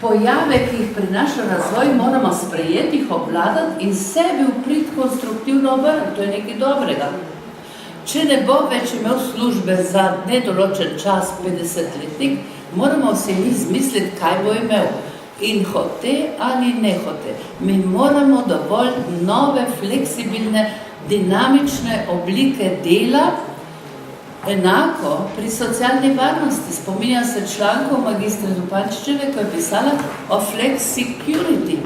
Pojave, ki jih prinaša razvoj, moramo sprejeti, jih obvladati in sebi vprit konstruktivno obrniti. To je nekaj dobrega. Če ne bo več imel službe za nedoločen čas 50-letnik, moramo si mi zmisliti, kaj bo imel. In hote ali ne hote. Mi moramo dovolj nove, fleksibilne, dinamične oblike dela. Enako pri socialni varnosti. Spominjam se člankov magistra Zupančičeve, ko je pisala o flexicurity.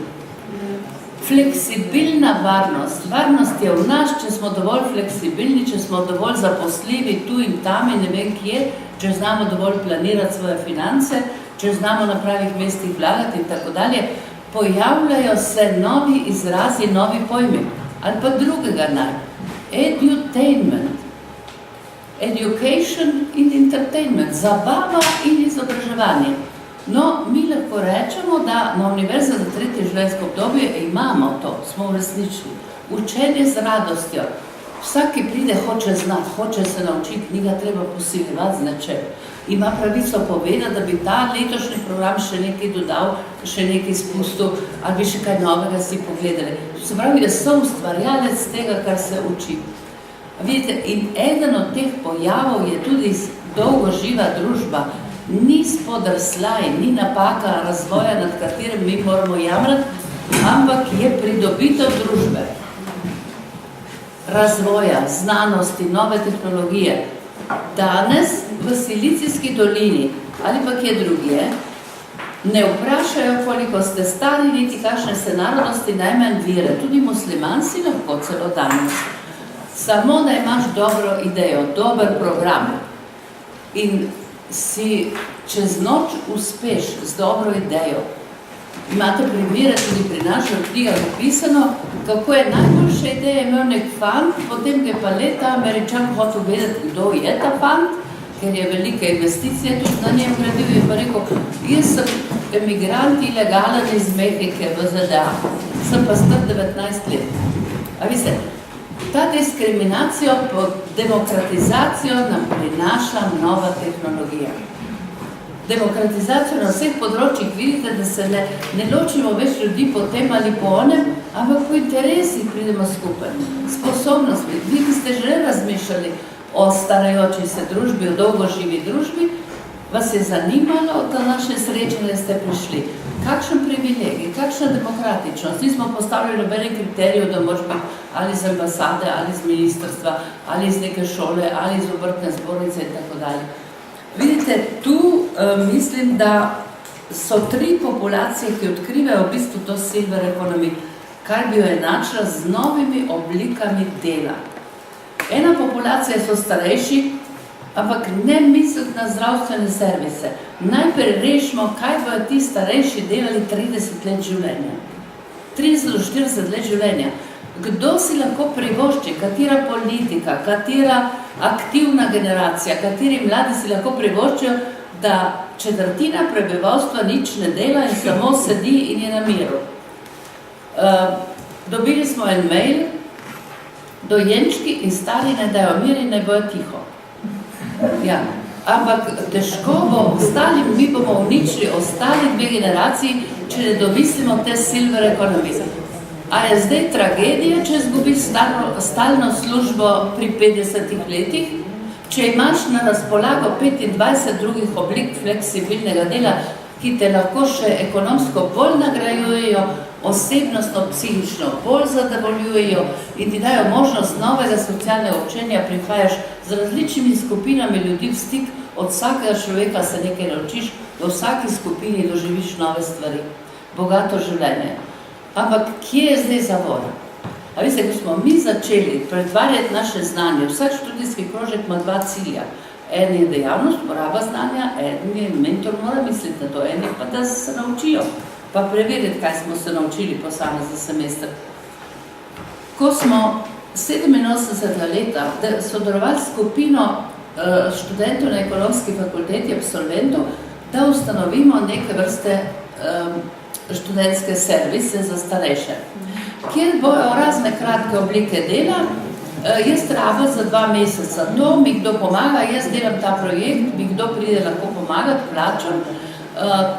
Fleksibilna varnost. Varnost je v nas, če smo dovolj fleksibilni, če smo dovolj zaposljivi tu in tam in ne vem kje, če znamo dovolj planirati svoje finance, če znamo na pravih mestih vlagati in tako dalje. Pojavljajo se novi izrazi, novi pojmi. Ali pa drugega naj. Edutainment. Education in entertainment, zabava in izobraževanje. No, mi lahko rečemo, da na Univerzi za tretje življenjsko obdobje imamo to, smo uresničili. Učenje z radostjo. Vsak, ki pride, hoče znati, hoče se naučiti, ni ga treba posiljevati z nečem. Ima pravico povedati, da bi ta letošnji program še nekaj dodal, še nekaj spustil, ali bi še kaj novega si pogledali. Se pravi, da so ustvarjalec tega, kar se uči. Vidite, in eden od teh pojavov je tudi dolgoživa družba. Ni spodrsljaj, ni napaka razvoja, nad katerim mi moramo jamrati, ampak je pridobitev družbe. Razvoja, znanosti, nove tehnologije. Danes v Silicijski dolini ali pa kje drugje ne vprašajo, koliko ste stari, niti kakšne ste narodnosti, najmanj vire. Tudi musliman si lahko celo danes. Samo da imaš dobro idejo, dober program. in si čez noč uspeš z dobro idejo. Imate primere tudi pri naših knjigah napisano, kako je najboljša ideja imel nek fant, potem je pa leta Američan hotel vedeti, kdo je ta fant, ker je velike investicije tudi na njem gradil in pa rekel, jaz sem emigrant ilegalen iz Mehike v ZDA, sem pa star 19 let. A veste, ta diskriminacijo po demokratizacijo nam prinaša nova tehnologija. Demokratizacijo na vseh področjih vidite, da se ne ločimo več ljudi po tem ali po onem, ampak po interesih pridemo skupaj. Sposobnosti. Vi, ki ste že razmišljali o starajoči se družbi, o dolgoživi družbi, vas je zanimalo, da naše srečanje ste prišli. Kakšen privilegij, kakšna demokratičnost. Nismo postavili nobene kriterijev, da moraš biti ali iz ambasade, ali iz ministrstva, ali iz neke šole, ali iz obrtne zbornice in tako dalje. Vidite, tu mislim, da so 3 populacije, ki odkrivajo v bistvu to silver economy, kar bi jo enačila z novimi oblikami dela. Ena populacija so starejši, ampak ne misliti na zdravstvene servise. Najprej rešimo, kaj bojo ti starejši delali 30 let življenja. 30 do 40 let življenja. Kdo si lahko privošči, katera politika, katera aktivna generacija, kateri mladi si lahko privoščijo, da četrtina prebivalstva nič ne dela in samo sedi in je na miru. Dobili smo en mail, dojenčki in stari ne dajo mir in ne bojo tiho. Ja, ampak težko bo ostali, mi bomo uničili ostali 2 generaciji, če ne domislimo te silver economy. A je zdaj tragedija, če izgubiš stalno službo pri 50 letih, če imaš na razpolago 25 drugih oblik fleksibilnega dela, ki te lahko še ekonomsko bolj nagrajujejo, osebnostno, psihično bolj zadovoljujejo in ti dajo možnost novega socialnega učenja, prihajaš z različnimi skupinami ljudi v stik, od vsakega človeka se nekaj naučiš, v vsaki skupini doživiš nove stvari, bogato življenje. Ampak kje je zdaj zavora? A veste, ko smo mi začeli pretvarjati naše znanje, vsak študijski krožek ima 2 cilja. En je dejavnost, poraba znanja, en je mentor mora misliti na to, en je pa da se naučijo, pa preveriti, kaj smo se naučili posamezni semester. Ko smo 87 leta sodelovali s skupino študentov na ekonomski fakulteti, absolventov, da ustanovimo neke vrste študentske servise za starejše, kjer bojo razne kratke oblike dela. Jaz rabim za 2 meseca to, mi kdo pomaga, jaz delam ta projekt, mi kdo pride lahko pomagati, plačam.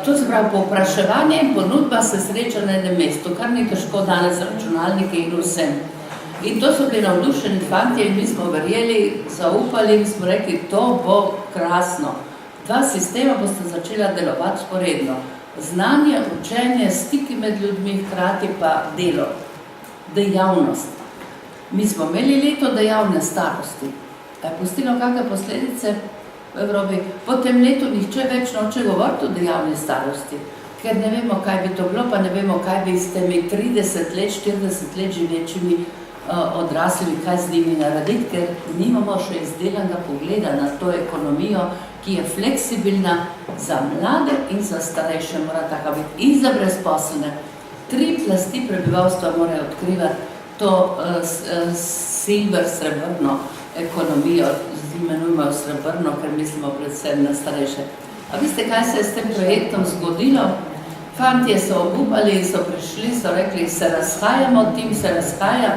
To se pravi, povpraševanje in ponudba se sreča na enem mestu, kar ni težko danes z računalniki in vsem. In to so bili navdušeni fantje in mi smo verjeli, zaupali in smo rekli, to bo krasno. 2 sistema boste začela delovati sporedno. Znanje, učenje, stiki med ljudmi, hkrati pa delo, dejavnost. Mi smo imeli leto dejavne starosti. Je pustilo kakšne posledice v Evropi? Po tem letu nihče več noče govoriti o dejavni starosti, ker ne vemo, kaj bi to bilo, pa ne vemo, kaj bi s temi 30 let, 40 let živečimi odraslimi, kaj z njimi narediti, ker nimamo še izdelanega pogleda na to ekonomijo, ki je fleksibilna za mlade in za starejše, mora taka biti in za brezposelne. 3 plasti prebivalstva morajo odkrivati to silver, srebrno ekonomijo, imenujemo srebrno, ker mislimo predvsem na starejše. A veste, kaj se je s tem projektom zgodilo? Fantje so obupali, so prišli, so rekli, se razhajamo, tim se razhaja,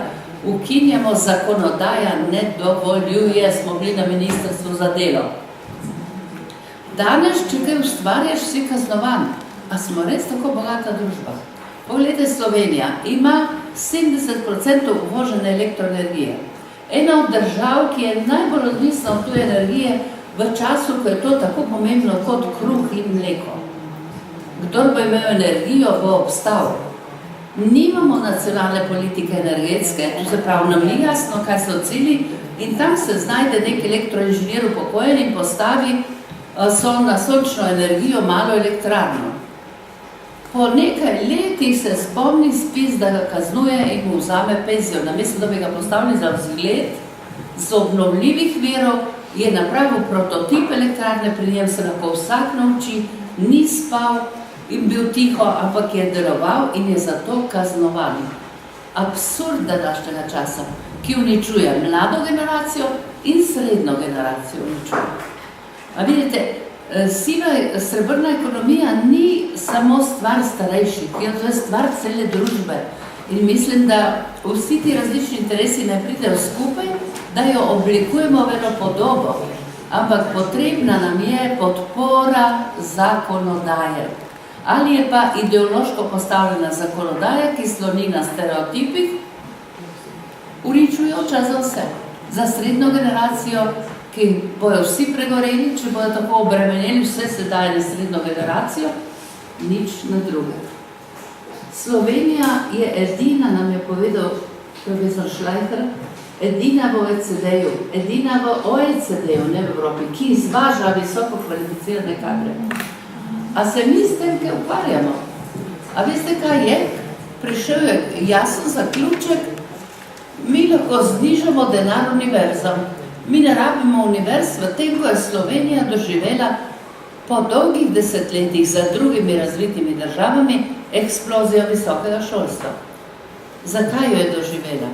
ukinjamo, zakonodaja ne dovoljuje, smo bili na ministrstvu za delo. Danes, če kaj ustvarjaš, si kaznovan. A smo res tako bogata družba? Poglejte, Slovenija ima 70% uvožene elektroenergije. Ena od držav, ki je najbolj odvisna od tuje energije v času, ko je to tako pomembno kot kruh in mleko. Kdor bo imel energijo, bo obstal. Nimamo nacionalne politike energetske, to se pravi, nam ni jasno, kaj so cilji, in tam se znajde nek elektroinženir upokojen in postavi na sončno energijo malo elektrarno. Po nekaj letih se spomni spis, da ga kaznuje in mu vzame penzijo. Namesto, da bi ga postavili za vzgled z obnovljivih virov je napravil prototip elektrarne, pri njem se lahko vsak nauči, ni spal in bil tiho, ampak je deloval in je zato kaznovan. Absurd današnjega časa, ki uničuje mlado generacijo in srednjo generacijo uničuje. A vidite, srebrna ekonomija ni samo stvar starejših, to je stvar cele družbe. In mislim, da vsi ti različni interesi ne pridejo skupaj, da jo oblikujemo v eno podobo, ampak potrebna nam je podpora zakonodaje. Ali je pa ideološko postavljena zakonodaja, ki sloni na stereotipih, uničujoča za vse. Za srednjo generacijo, ki bojo vsi pregoreli, če bojo tako obremenjeni vse sedaj na srednjo generacijo, nič na druge. Slovenija je edina, nam je povedal profesor Schleicher, edina v OECD-ju, edina v OECD-ju, ne v Evropi, ki izvaža visoko kvalificirane kadre. A se mi s tem kaj ukvarjamo? A veste, kaj je? Prišel je jasen zaključek, mi lahko znižamo denar univerzam. Mi ne rabimo univerz v tem, ko je Slovenija doživela po dolgih desetletjih za drugimi razvitimi državami eksplozijo visokega šolstva. Zakaj jo je doživela?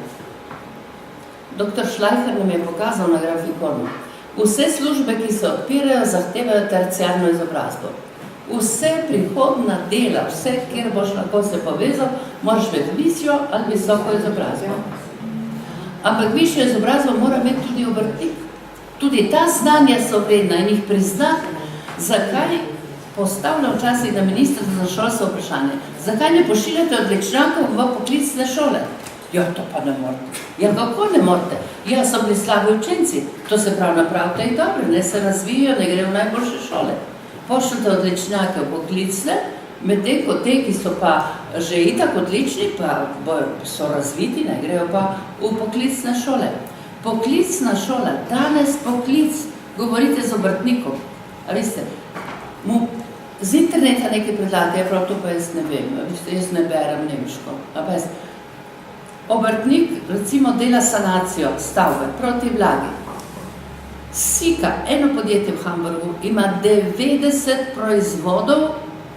Dr. Schleicher nam je pokazal na grafikonu. Vse službe, ki se odpirajo, zahtevajo terciarno izobrazbo. Vse prihodna dela, vse, kjer boš lahko se povezal, moraš imeti višjo ali visoko izobrazbo. Ampak višjo izobrazbo mora imeti tudi obrtnik. Tudi ta znanja so vredna in jih priznati. Zakaj postavlja včasih na ministrstvo za šolstvo vprašanje? Zakaj ne pošiljate odličnjakov v poklicne šole? Ja, to pa ne morate. Ja, kako ne morate? Ja, so bili slabi učenci. To se pravi, napravite jih dobro, ne se razvijajo, ne grejo v najboljše šole. Pošljete odličnjake v poklicne, medtem ko te, ki so pa že itak odlični, pa so razviti, ne grejo pa v poklicne šole. Poklicna šola, danes poklic, govorite z obrtnikom. A veste, mu z interneta nekaj predlagate, ja prav to pa jaz ne vem, jaz ne berem nemško. Obrtnik recimo dela sanacijo stavbe proti vlagi. Sika, eno podjetje v Hamburgu, ima 90 proizvodov,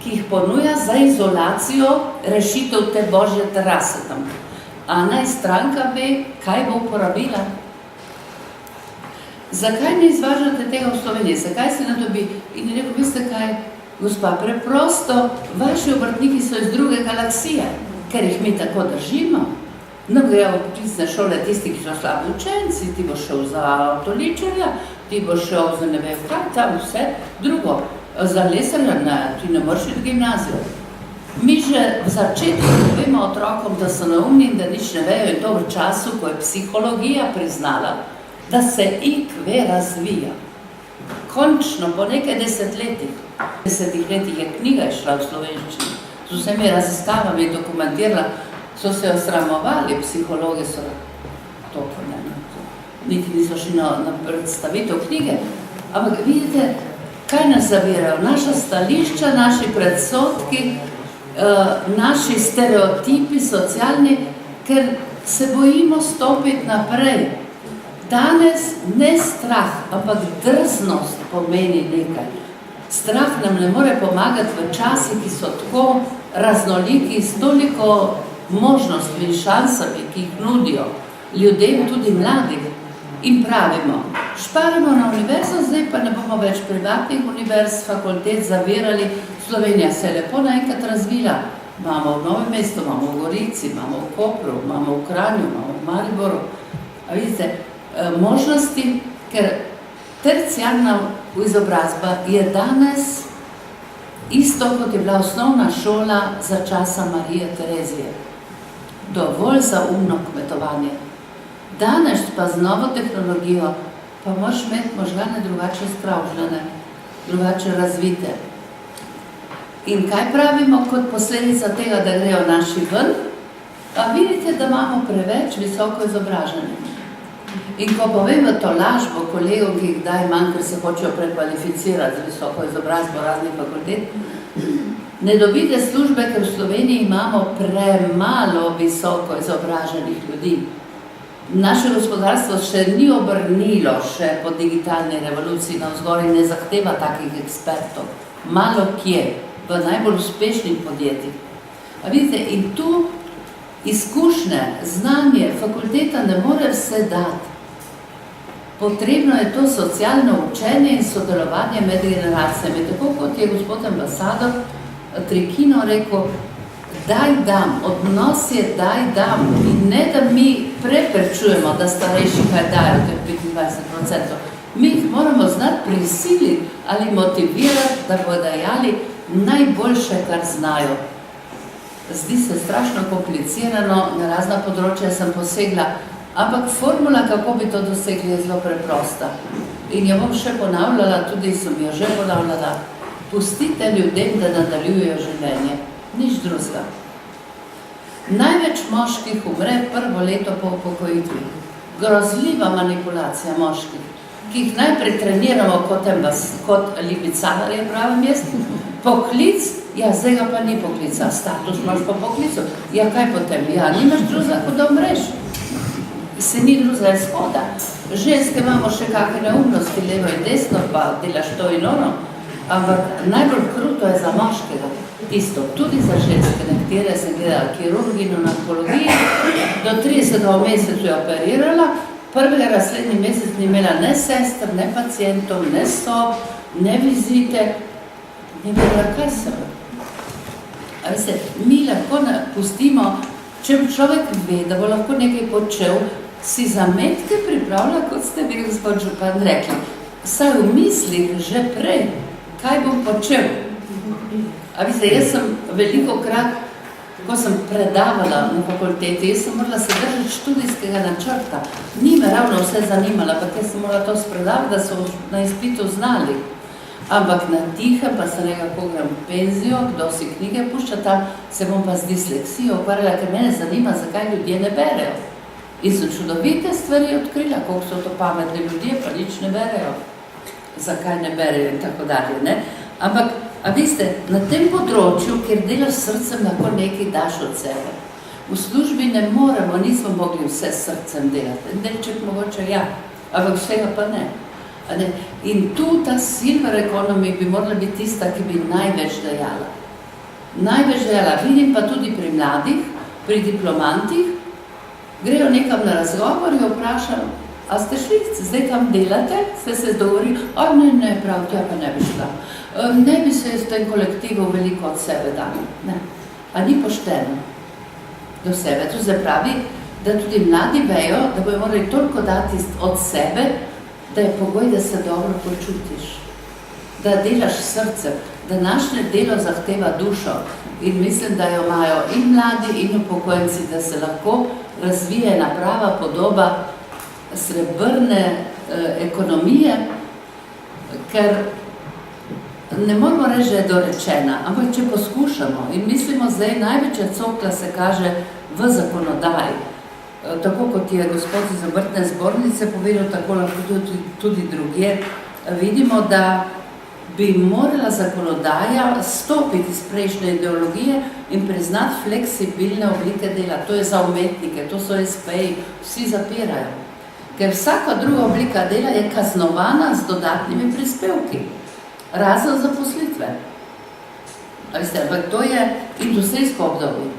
ki jih ponuja za izolacijo rešitev te božje terase tam. A naj stranka ve, kaj bo uporabila. Zakaj ne izvažate tega v Sloveniji? Zakaj se ne dobi? In je rekel, veste kaj, gospa, preprosto, vaši obrtniki so iz druge galaksije, ker jih mi tako držimo. No, grejo v poklicne šole tisti, ki so slabi učenci, ti bo šel za avtoličarja, ti bo šel za ne vem kaj, tam vse drugo. Za lesarja ne, ti ne moreš iti v gimnazijo. Mi že v začetku povemo otrokom, da so neumni in da nič ne vejo, in to v času, ko je psihologija priznala, da se IQ razvija. Končno, po nekaj desetletjih je knjiga išla v slovenščini, z vsemi raziskavami dokumentirala, so se osramovali, psihologi so to pomembno. Niti niso šli na predstavitev knjige. Ampak vidite, kaj nas zavirajo? Naša stališča, naši predsodki, naši stereotipi socialni, ker se bojimo stopiti naprej. Danes ne strah, ampak drznost pomeni nekaj. Strah nam ne more pomagati v časih, ki so tako raznoliki, s toliko možnostmi in šansami, ki jih nudijo ljudem, tudi mladim. In pravimo, šparimo na univerzo, zdaj pa ne bomo več privatnih univerz, fakultet zavirali. Slovenija se je lepo naenkrat razvila. Imamo v Novem mestu, imamo v Gorici, imamo v Kopru, imamo v Kranju, imamo v Mariboru. A vidite, možnosti, ker terciarna izobrazba je danes isto, kot je bila osnovna šola za časa Marije Terezije. Dovolj za umno kmetovanje. Danes pa z novo tehnologijo pa moraš imeti možgane drugače skravžljene, drugače razvite. In kaj pravimo kot posledica tega, da grejo naši ven? Pa vidite, da imamo preveč visoko izobražene. In ko povem to lažbo kolegov, ki jih daj manj, ker se hočejo prekvalificirati z visoko izobrazbo raznih fakultet, ne dobite službe, ker v Sloveniji imamo premalo visoko izobraženih ljudi. Naše gospodarstvo še ni obrnilo še po digitalni revoluciji navzgor in ne zahteva takih ekspertov. Malo kje, v najbolj uspešnih podjetjih. A vidite, in tu izkušnje, znanje, fakulteta ne more vse dati. Potrebno je to socialno učenje in sodelovanje med generacijami. Tako kot je gospod ambasador Trekino rekel, daj dam, odnos je daj dam in ne da mi preprečujemo, da starejši kaj dajo, to je 25%. Mi jih moramo znati prisiliti ali motivirati, da bodo dajali najboljše, kar znajo. Zdi se strašno komplicirano, na razna področja sem posegla, ampak formula, kako bi to dosegli, je zelo preprosta. In jo bom še ponavljala, tudi sem jo že ponavljala. Pustite ljudem, da nadaljujejo življenje. Nič drugega. Največ moških umre prvo leto po upokojitvi. Grozljiva manipulacija moških, ki jih najprej treniramo kot lipicanar je pravem mestu. Poklic, ja, zdaj ga pa ni poklica, status imaš po poklicu. Ja, kaj potem? Ja, nimaš drugega, kot da umreš. Se ni drugega izhoda. Ženske imamo še kakve neumnosti, levo in desno, pa delaš to in ono. Ampak najbolj kruto je za moškega. Isto, tudi za ženske, nekatere sem gledala kirurgino na onkologiji, do 30. mesecu je operirala, prvega naslednji mesec ni imela ne sester, ne pacientov, ne sob, ne vizite, ni vedela, kaj se bo. A veste, mi lahko pustimo, če človek ve, da bo lahko nekaj počel, si zametke pripravlja, kot ste vi, gospod župan, rekli. Saj v mislih že prej, kaj bom počel. A veste, jaz sem velikokrat, ko sem predavala na fakulteti, jaz sem morala se držati študijskega načrta. Ni me ravno vse zanimala, pa jaz sem morala to spredavati, da so na izpitu znali. Ampak na tihem pa se nekako grem v penzijo, kdo si knjige pušča tam, se bom pa z disleksijo ukvarjala, ker mene zanima, zakaj ljudje ne berejo. In so čudovite stvari odkrila, koliko so to pametni ljudje, pa nič ne berejo. Zakaj ne berejo in tako dalje, ne? Ampak, a veste, na tem področju, kjer delaš srcem, lahko nekaj daš od sebe. V službi ne moremo, nismo mogli vse srcem delati. Delček mogoče ja, ampak vsega pa ne. In tu ta silver economy bi morala biti tista, ki bi največ dajala. Največ dajala. Vidim pa tudi pri mladih, pri diplomantih, grejo nekam na razgovor in vprašam, a ste šli, zdaj tam delate, ste se dogovorili, ne, prav, tja pa ne bi šla. Ne bi se v tem kolektivu veliko od sebe dali. Ne. A ni pošteno do sebe. To se pravi, da tudi mladi vejo, da bojo morali toliko dati od sebe, da je pogoj, da se dobro počutiš. Da delaš srce. Današnje delo zahteva dušo. In mislim, da jo imajo in mladi, in upokojenci, da se lahko razvije ena prava podoba srebrne ekonomije, ker ne moramo reči, da je dorečena, ampak če poskušamo in mislimo zdaj, največja cokla se kaže v zakonodaji. Tako kot je gospod iz obrtne zbornice povedal, tako lahko tudi drugje. Vidimo, da bi morala zakonodaja stopiti iz prejšnje ideologije in priznati fleksibilne oblike dela. To je za umetnike, to so SP-ji, vsi zapirajo. Ker vsaka druga oblika dela je kaznovana z dodatnimi prispevki, razen zaposlitve. Ampak to je industrijsko obdobje.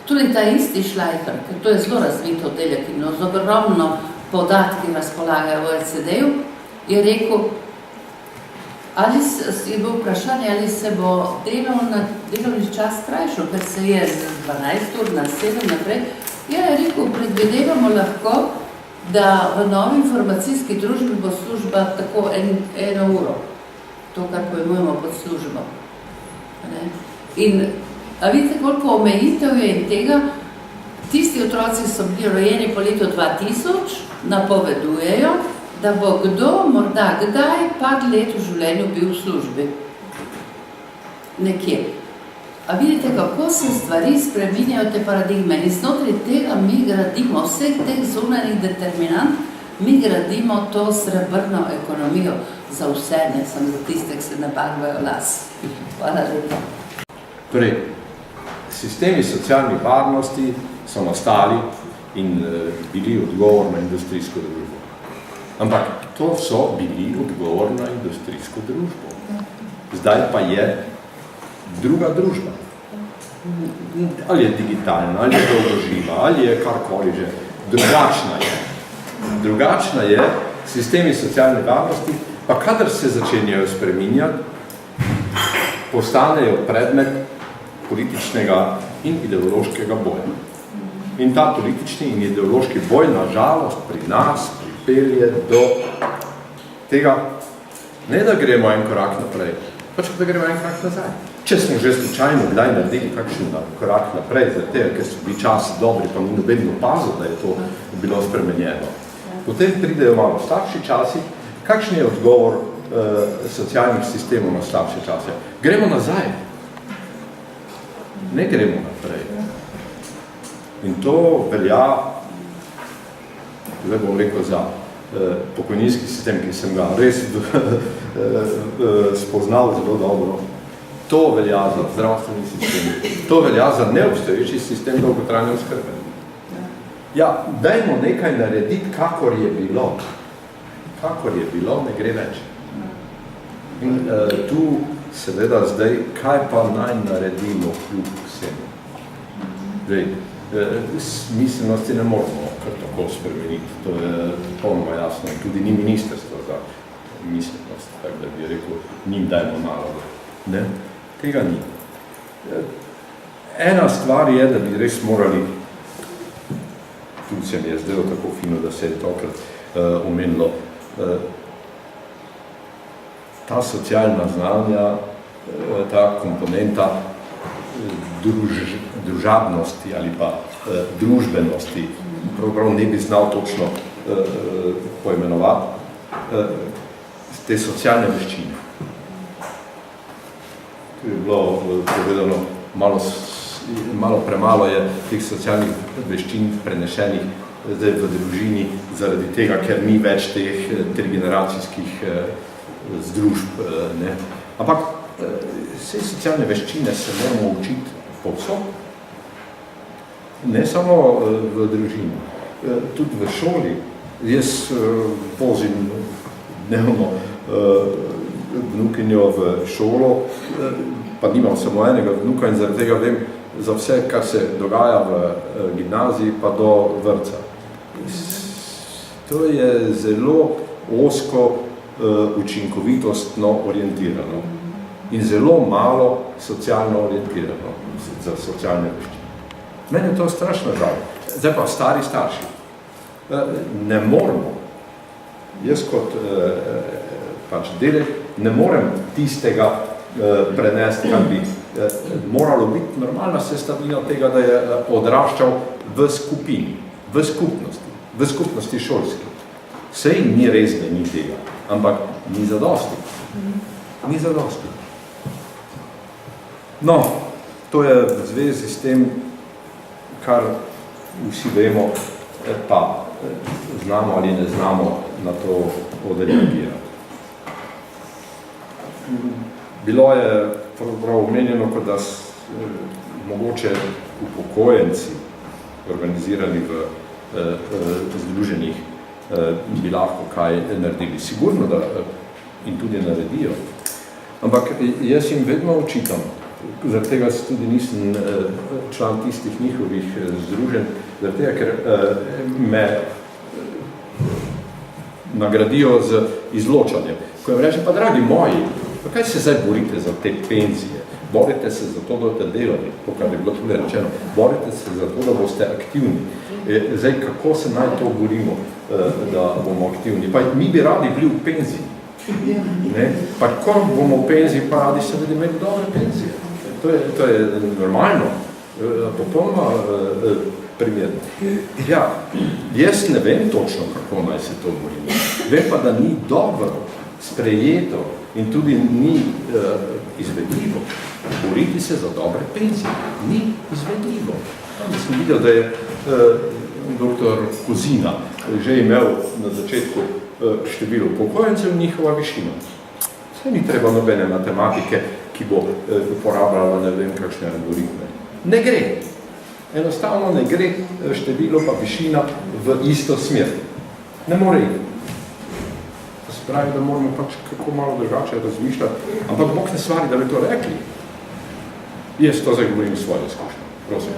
Tudi ta isti Šlajfer, ker to je zelo razvito oddelek in z ogromno podatki razpolagajo v OECD-ju, je rekel, je bilo vprašanje, ali se bo delovni čas krajšal, ker se je z 12 ur na 7 naprej. Je rekel, predvidevamo lahko, da v novi informacijski družbi bo služba tako eno uro, to, kar pojmujemo pod službo. In a vidite, koliko omejitev je in tega, tisti otroci so bili rojeni po letu 2000, napovedujejo, da bo kdo morda kdaj par let v življenju bil v službi. Nekje. A vidite, kako se stvari spreminjajo te paradigme in znotraj tega mi gradimo, vseh teh zunanjih determinant, mi gradimo to srebrno ekonomijo za vse, ne samo za tiste, ki se nabagvajo las. Hvala lepa. Torej, sistemi socialnih varnosti so nastali in bili odgovor na industrijsko družbo. Ampak to so bili odgovor na industrijsko družbo. Zdaj pa je druga družba. Ali je digitalna, ali je dolgoživa, ali je karkoli že. Drugačna je. Drugačna je, sistemi socialne varnosti, pa kadar se začenjajo spreminjati, postanejo predmet političnega in ideološkega boja. In ta politični in ideološki boj, na žalost, pri nas pripelje do tega, ne da gremo en korak naprej, pač da gremo en korak nazaj. Če smo že slučajno kdaj naredili kakšen korak naprej, zato ker so bili časi dobri, pa ni noben opazil, da je to bilo spremenjeno. Potem pridejo malo slabši časi. Kakšen je odgovor socialnih sistemov na slabše čase? Gremo nazaj. Ne gremo naprej. In to velja, zdaj bom rekel, za pokojninski sistem, ki sem ga res spoznal zelo dobro. To velja za zdravstveni sistem. To velja za neobstoječi sistem dolgotrajne oskrbe. Ja, dajmo nekaj narediti, kakor je bilo. Kakor je bilo, ne gre več. In tu seveda zdaj, kaj pa naj naredimo kljub vsemu? Zdaj, smiselnosti ne moramo kar tako spremeniti, to je polnoma jasno. Tudi ni ministrstvo za miselnost, tako da bi rekel, njim dajmo nalogo. Ne, tega ni. Ena stvar je, da bi res morali, tudi se mi je zdelo tako fino, da se je tokrat omenilo, ta socialna znanja, ta komponenta družabnosti ali pa družbenosti, pravzaprav ne bi znal točno poimenovati, te socialne veščine. To je bilo povedano, malo premalo je teh socialnih veščin prenešenih zdaj v družini, zaradi tega, ker ni več teh trigeneracijskih združb. Ne. Ampak vse socialne veščine se moramo učiti povsod, ne samo v družini, tudi v šoli. Jaz vozim dnevno vnukinjo v šolo, pa nimam samo enega vnuka in zaradi tega vem za vse, kar se dogaja v gimnaziji pa do vrtca. To je zelo osko učinkovitostno orientirano in zelo malo socialno orientirano za socialne veščine. Meni je to strašno žal. Zdaj pa stari starši. Ne moramo, jaz kot pač delek, ne morem tistega prenesti, kar bi moralo biti normalna sestavina tega, da je odraščal v skupini, v skupnosti šolski. Sej ni res, da ni tega, ampak ni zadosti. Ni zadosti. No, to je v zvezi s tem, kar vsi vemo, pa znamo ali ne znamo na to odreagirati. Bilo je prav omenjeno, kot da mogoče upokojenci organizirani v združenjih bi lahko kaj naredili. Sigurno, da in tudi naredijo. Ampak jaz jim vedno očitam, zaradi tega tudi nisem član tistih njihovih združenj, zaradi tega, ker me nagradijo z izločanjem. Ko jim rečem, pa dragi moji, pa kaj se zdaj borite za te penzije? Borite se za to, da boste delali, to, kar je bilo tudi rečeno. Borite se za to, da boste aktivni. Zdaj, kako se naj to borimo, da bomo aktivni? Pa mi bi radi bili v penziji. Ne? Pa ko bomo v penziji, pa radi se vidi imeti dobre penzije. To je normalno, popolnoma primerno. Ja, jaz ne vem točno, kako naj se to borimo. Vem pa, da ni dobro sprejeto in tudi ni izvedljivo boriti se za dobre penzije. Ni izvedljivo. Tam sem videl, da je doktor Kozina že imel na začetku število upokojencev in njihova višina. Saj ni treba nobene matematike, ki bo uporabljala ne vem kakšne algoritme. Ne gre. Enostavno ne gre število pa višina v isto smer. Ne more iti. To se pravi, da moramo pač kako malo drugače razmišljati, ampak Bog ne stvari, da bi to rekli. Jaz to zdaj govorim iz svoje izkušnje, prosim.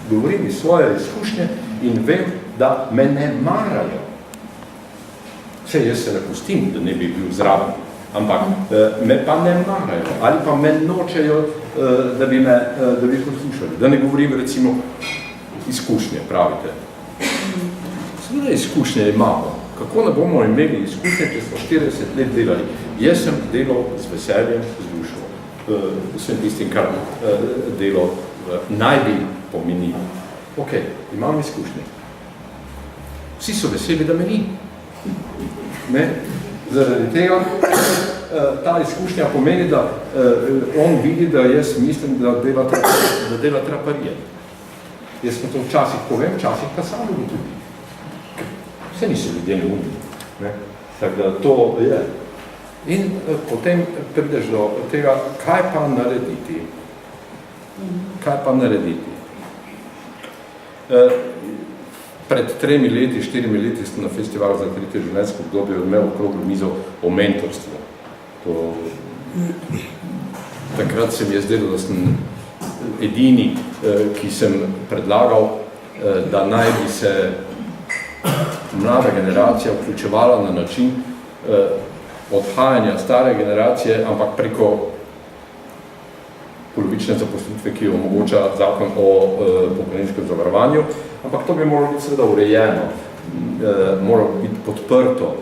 Govorim iz svoje izkušnje in vem, da me ne marajo. Vse, jaz se ne pustim, da ne bi bil zraven, ampak me pa ne marajo ali pa me nočejo, da bi poslušali. Da ne govorim recimo izkušnje, pravite. Seveda izkušnje imamo. Kako ne bomo imeli izkušnje, če smo 40 let delali? Jaz sem delal z veseljem, z dušo. Vsem tistim, kar delo naj bi pomenilo. Ok, imam izkušnje. Vsi so veseli, da me ni. Ne? Zaradi tega ta izkušnja pomeni, da on vidi, da jaz mislim, da dela traparije. Jaz sem to včasih povem, včasih pa sam ugotovim. Vse niso ljudje neumni. Tako da to je. In potem prideš do tega, kaj pa narediti. Kaj pa narediti? Pred 3 leti, 4 leti sem na festivalu za 3. življenjsko obdobje imel okroglo mizo o mentorstvu. Takrat se mi je zdelo, da sem edini, ki sem predlagal, da naj bi se mlada generacija vključevala na način odhajanja stare generacije, ampak preko polovične zaposlitve, ki jo omogoča zakon o pokojninskem zavarovanju, ampak to bi moralo biti seveda urejeno, moralo biti podprto.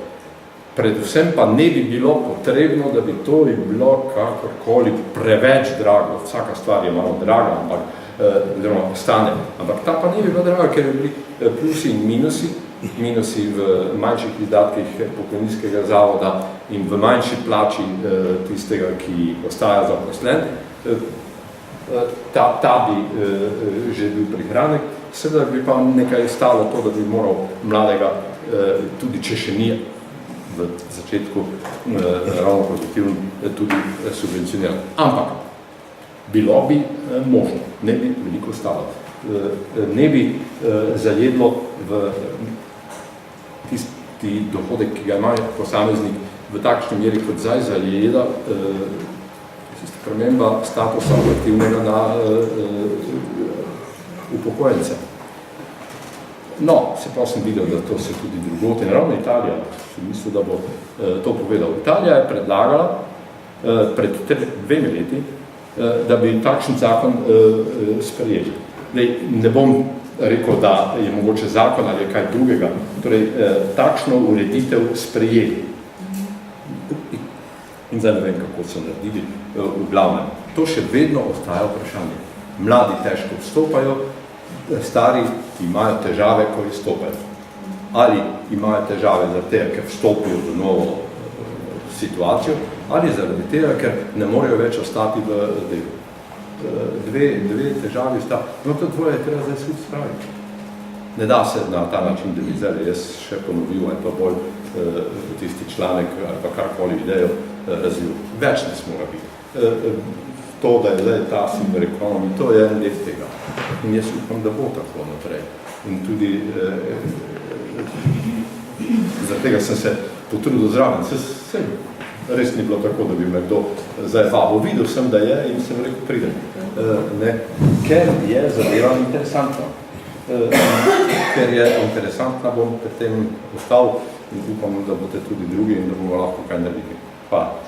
Predvsem pa ne bi bilo potrebno, da bi to bilo kakorkoli preveč drago. Vsaka stvar je malo draga, ampak stane. Ampak ta pa ne bi bila draga, ker bi bili plusi in minusi v manjših izdatkih pokojninskega zavoda in v manjši plači tistega, ki ostaja zaposlen. Ta bi že bil prihranek, seveda bi pa nekaj stalo to, da bi moral mladega, tudi če še ni v začetku ravno pozitivno, tudi subvencionirati. Ampak bilo bi možno, ne bi veliko stalo. Ne bi zajedlo v tisti dohodek, ki ga ima posameznik v takšni meri, kot zdaj zajeda sprememba statusa aktivnega na upokojence. No, se pa sem videl, da to se tudi drugot in ravno Italija, sem mislil, da bo to povedal. Italija je predlagala pred 2 leti, da bi takšen zakon sprejeli. Ne bom rekel, da je mogoče zakon ali kaj drugega, torej takšno ureditev sprejeli. In zdaj ne vem, kako so naredili v glavnem. To še vedno ostaja vprašanje. Mladi težko vstopajo, stari imajo težave, ko izstopajo. Ali imajo težave zaradi tega, ker vstopijo v novo situacijo, ali zaradi tega, ker ne morejo več ostati v delu. Dve težavi sta, no to dvoje je treba zdaj skupaj spraviti. Ne da se na ta način, da bi zdaj jaz še ponovil, ali pa bolj tisti članek, ali pa karkoli idejo razvil. Več ne smo biti. To, da je zdaj ta silver economy, to je en del tega. In jaz upam, da bo tako naprej. In tudi zaradi tega sem se potrudil zraven. Res ni bilo tako, da bi me kdo zdaj vabo. Videl sem, da je in sem rekel, pridem. Ker je zadeva interesantna. Ker je interesantna, bom pri tem ostal in upam, da boste tudi drugi in da bomo lahko kaj naredili. Hvala.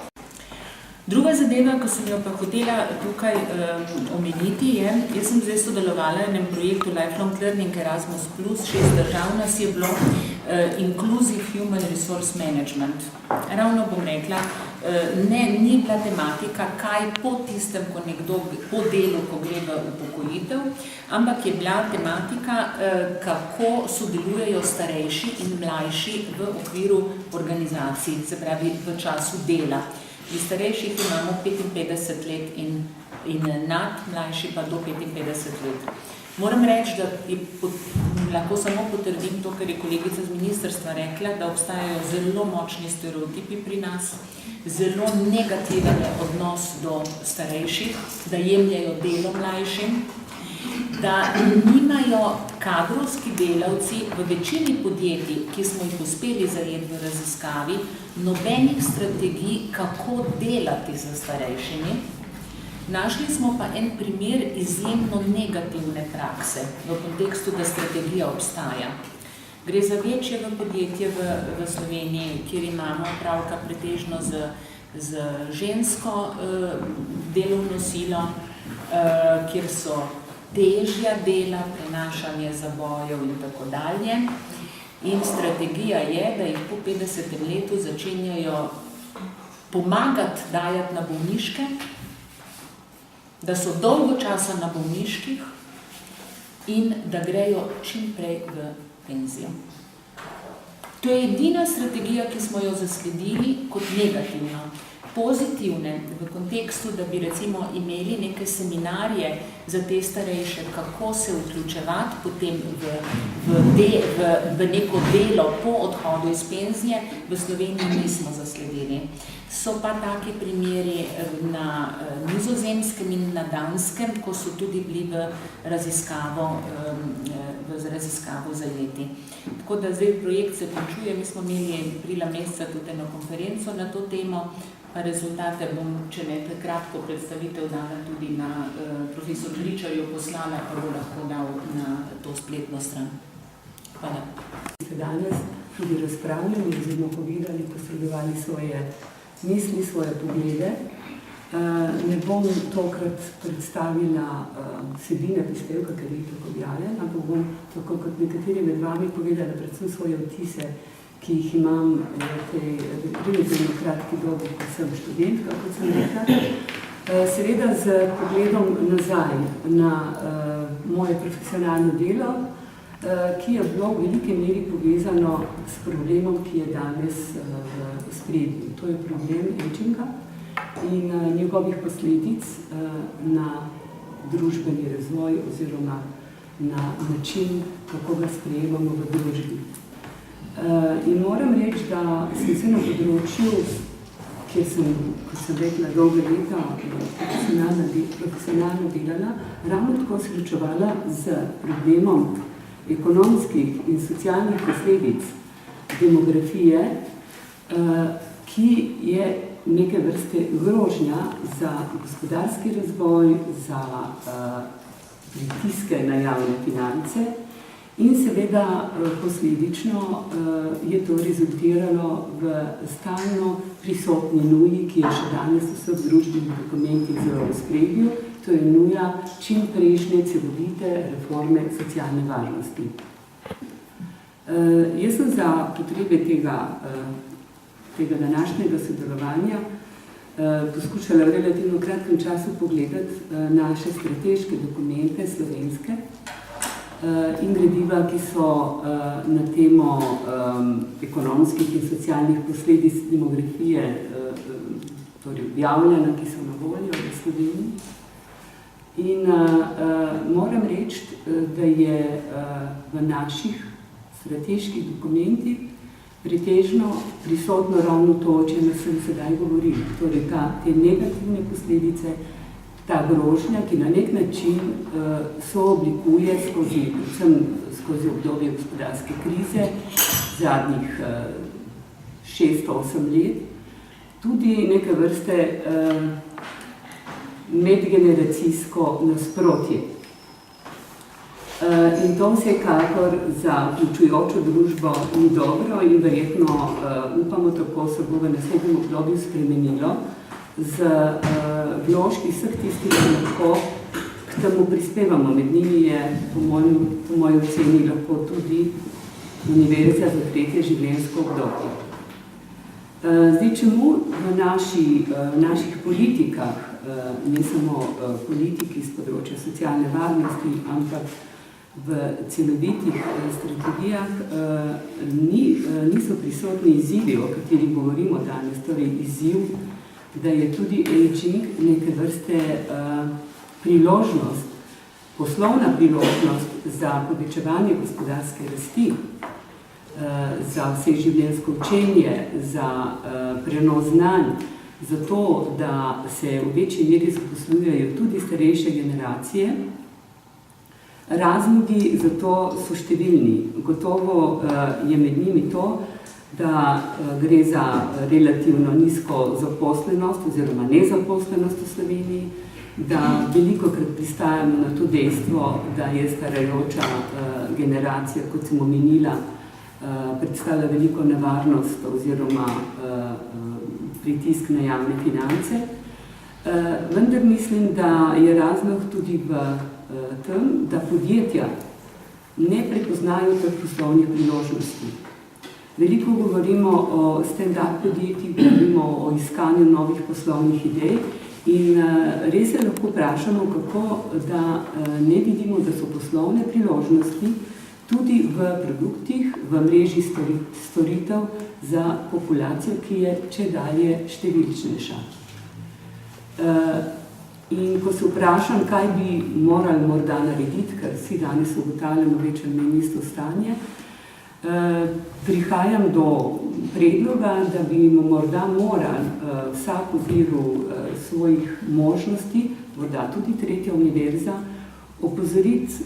Druga zadeva, ko sem jo pa hotela tukaj omeniti, je, jaz sem zdaj sodelovala v enem projektu Lifelong Learning Erasmus+, 6 držav nas je bilo, Inclusive Human Resource Management. Ravno bom rekla, ni bila tematika, kaj po tistem, ko nekdo po delu, ko gre v upokojitev, ampak je bila tematika, kako sodelujejo starejši in mlajši v okviru organizacij, se pravi v času dela. Pri starejših imamo 55 let in nad, mlajši pa do 55 let. Moram reči, da lahko samo potrdim to, kar je kolegica z ministrstva rekla, da obstajajo zelo močni stereotipi pri nas, zelo negativen odnos do starejših, da jemljajo delo mlajšim. da nimajo kadrovski delavci v večini podjetij, ki smo jih uspeli zajeti v raziskavi, nobenih strategij, kako delati z starejšimi. Našli smo pa en primer izjemno negativne prakse v kontekstu, da strategija obstaja. Gre za večje podjetje v Sloveniji, kjer imamo opravka pretežno z žensko delovno silo, kjer so težja dela, prenašanje zabojev in tako dalje. In strategija je, da jih po 50. letu začenjajo pomagati dajati na bolniške, da so dolgo časa na bolniških in da grejo čim prej v penzijo. To je edina strategija, ki smo jo zasledili kot negativno. Pozitivne v kontekstu, da bi recimo imeli neke seminarje za te starejše, kako se vključevati potem v neko delo po odhodu iz penzije, v Sloveniji nismo zasledili. So pa taki primeri na Nizozemskem in na Danskem, ko so tudi bili v raziskavo zajeti. Tako da zdaj projekt se končuje, mi smo imeli aprila meseca tudi eno konferenco na to temo, pa rezultate bom, če ne kratko predstavitev, dala tudi na profesor Kričarju poslala, pa bo lahko dal na to spletno stran. Hvala. Ste danes tudi razpravljali, oziroma povedali, posredovali svoje misli, svoje poglede. Ne bom tokrat predstavila vsebine prispevka, ker je tako objavljen, ampak bom, tako kot nekateri med vami, povedala predvsem svoje vtise, ki jih imam v tej relativno kratki dobi, ko sem študentka, kot sem rekla. Seveda z pogledom nazaj na moje profesionalno delo, ki je bilo v veliki meri povezano s problemom, ki je danes v ospredju. To je problem aginga in njegovih posledic na družbeni razvoj oziroma na način, kako ga sprejemamo v družbi. In moram reči, da sem se na področju, kjer sem, kot sem rekla, dolga leta profesionalno delala, ravno tako srečevala z problemom ekonomskih in socialnih posledic demografije, ki je neke vrste grožnja za gospodarski razvoj, za pritiske na javne finance in seveda posledično je to rezultiralo v stalno prisotni nuji, ki je še danes v vseh družbenih dokumentih zelo v ospredju, to je nuja čim prejšnje celovite reforme socialne varnosti. Jaz sem za potrebe tega današnjega sodelovanja poskušala v relativno kratkem času pogledati naše strateške dokumente slovenske in gradiva, ki so na temo ekonomskih in socialnih posledic demografije torej objavljena, ki so na voljo v Sloveniji. In moram reči, da je v naših strateških dokumentih pretežno prisotno ravno to, o čemer sem sedaj govorila. Torej te negativne posledice, ta grožnja, ki na nek način sooblikuje skozi obdobje gospodarske krize zadnjih 6-8 let, tudi neke vrste medgeneracijsko nasprotje. In to vsekakor za vključujočo družbo ni dobro in verjetno upamo, tako se bo v naslednjem obdobju spremenilo z vložki vseh tistih, ki lahko k temu prispevamo. Med njimi je, po moji oceni, lahko tudi Univerza za tretje življenjsko obdobje. Zdaj, čemu v naših politikah, ne samo politiki z področja socialne varnosti, ampak v celovitih strategijah niso prisotni izzivi, o katerih govorimo danes, torej izziv, da je tudi aging neke vrste priložnost, poslovna priložnost za povečevanje gospodarske rasti, za vseživljenjsko učenje, za prenos znanj, za to, da se v večji meri zaposlujejo tudi starejše generacije Razlogi za to so številni. Gotovo je med njimi to, da gre za relativno nizko zaposlenost oziroma nezaposlenost v Sloveniji, da velikokrat pristajamo na to dejstvo, da je starajoča generacija, kot sem omenila, predstavlja veliko nevarnost oziroma pritisk na javne finance. Vendar mislim, da je razlog tudi v tem, da podjetja ne prepoznajo teh poslovnih priložnosti. Veliko govorimo o stand-up podjetjih, govorimo o iskanju novih poslovnih idej in res se lahko vprašamo, kako da ne vidimo, da so poslovne priložnosti tudi v produktih, v mreži storitev za populacijo, ki je čedalje številčnejša. In ko se vprašam, kaj bi morali morda narediti, ker vsi danes ugotavljamo več ali manj isto stanje, prihajam do predloga, da bi morda morali vsak v okviru svojih možnosti, morda tudi tretja univerza, opozoriti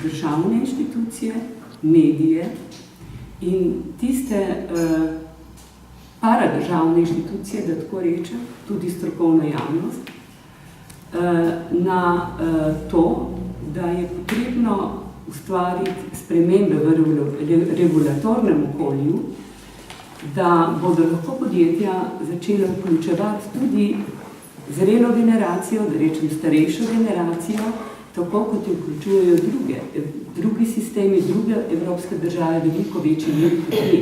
državne inštitucije, medije in tiste paradržavne inštitucije, da tako rečem, tudi strokovna javnost, na to, da je potrebno ustvariti spremembe v regulatornem okolju, da bodo lahko podjetja začela vključevati tudi zrelo generacijo, da rečem starejšo generacijo, tako kot jo vključujejo drugi sistemi, druge evropske države, veliko večji meri kot mi.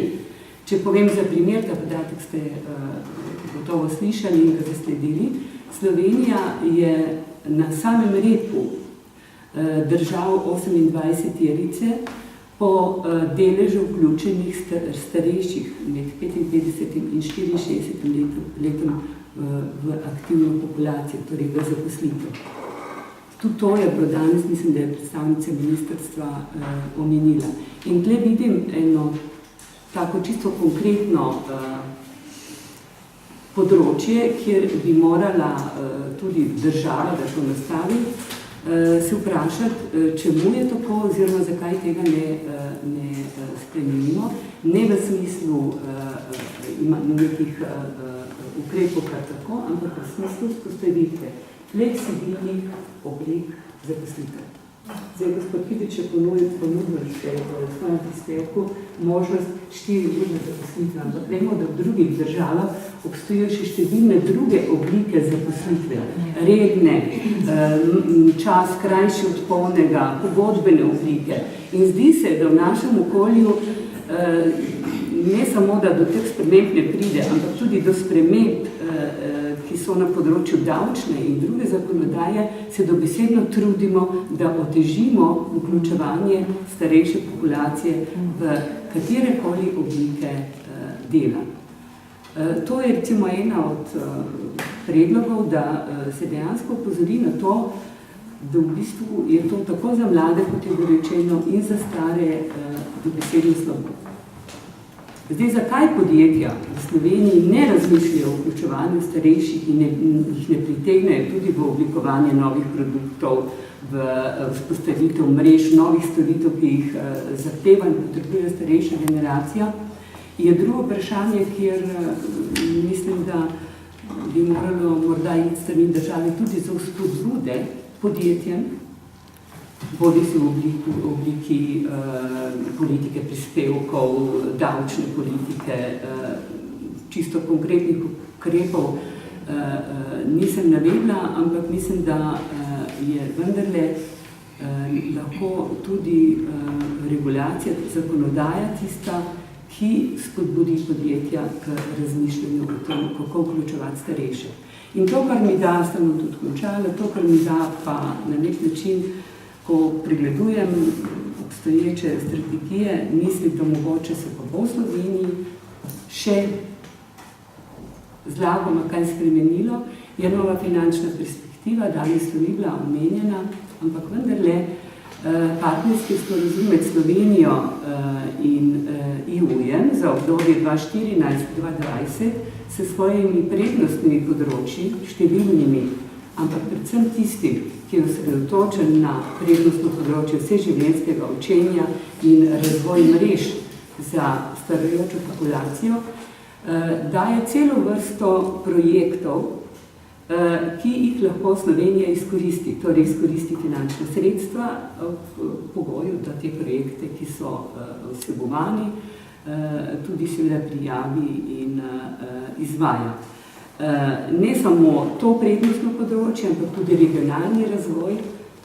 Če povem za primer, ta podatek ste gotovo slišali in ga zasledili, Slovenija je na samem repu držav 28-terice po deležu vključenih starejših med 55 in 64 letom v aktivno populacijo, torej v zaposlitev. Tudi to je bilo danes, mislim, da je predstavnica ministrstva omenila. In tle vidim eno tako čisto konkretno področje, kjer bi morala tudi država, da to nastavi, se vprašati, čemu je tako oziroma zakaj tega ne spremenimo, ne v smislu nekih ukrepov kar tako, ampak v smislu vzpostavitve fleksibilnih oblik zaposlitev. Zdaj, gospod Hidič je ponudil še v svojem prispevku možnost 4-urne zaposlitve, ampak vemo, da v drugih državah obstojijo še številne druge oblike zaposlitve, redne, čas krajši od polnega, pogodbene oblike. In zdi se, da v našem okolju ne samo, da do teh sprememb ne pride, ampak tudi do sprememb, ki so na področju davčne in druge zakonodaje, se dobesedno trudimo, da otežimo vključevanje starejše populacije v katerekoli oblike dela. To je recimo ena od predlogov, da se dejansko opozori na to, da v bistvu je to tako za mlade, kot je bilo rečeno, in za stare dobesedno slabo. Zdaj, zakaj podjetja v Sloveniji ne razmišljajo o vključevanju starejših in jih ne pritegnejo tudi v oblikovanje novih produktov, v vzpostavitev mrež, novih storitev, ki jih zahteva in potrebuje starejša generacija, je drugo vprašanje, kjer mislim, da bi moralo morda iti strani države tudi za vzpodbude podjetjem, bodi si v obliki politike prispevkov, davčne politike, čisto konkretnih ukrepov nisem navedla, ampak mislim, da je vendarle lahko tudi regulacija, zakonodaja tista, ki spodbudi podjetja k razmišljanju o tem, kako vključevati starejše. In to, kar mi da, sem tudi končala, to, kar mi da pa na nek način, ko pregledujem obstoječe strategije, mislim, da mogoče se pa bo v Sloveniji še zlagoma kaj spremenilo, je nova finančna perspektiva, danes ni bila omenjena, ampak vendarle partnerski sporazum med Slovenijo in EU-jem za obdobje 2014-2020 s svojimi prednostnimi področji, številnimi ampak predvsem tistim, ki je osredotočen na prednostno področje vseživljenjskega učenja in razvoj mrež za starajočo populacijo, daje celo vrsto projektov, ki jih lahko Slovenija izkoristi, torej izkoristi finančna sredstva v pogoju, da te projekte, ki so vsebovani, tudi seveda prijavi in izvaja. Ne samo to prednostno področje, ampak tudi regionalni razvoj,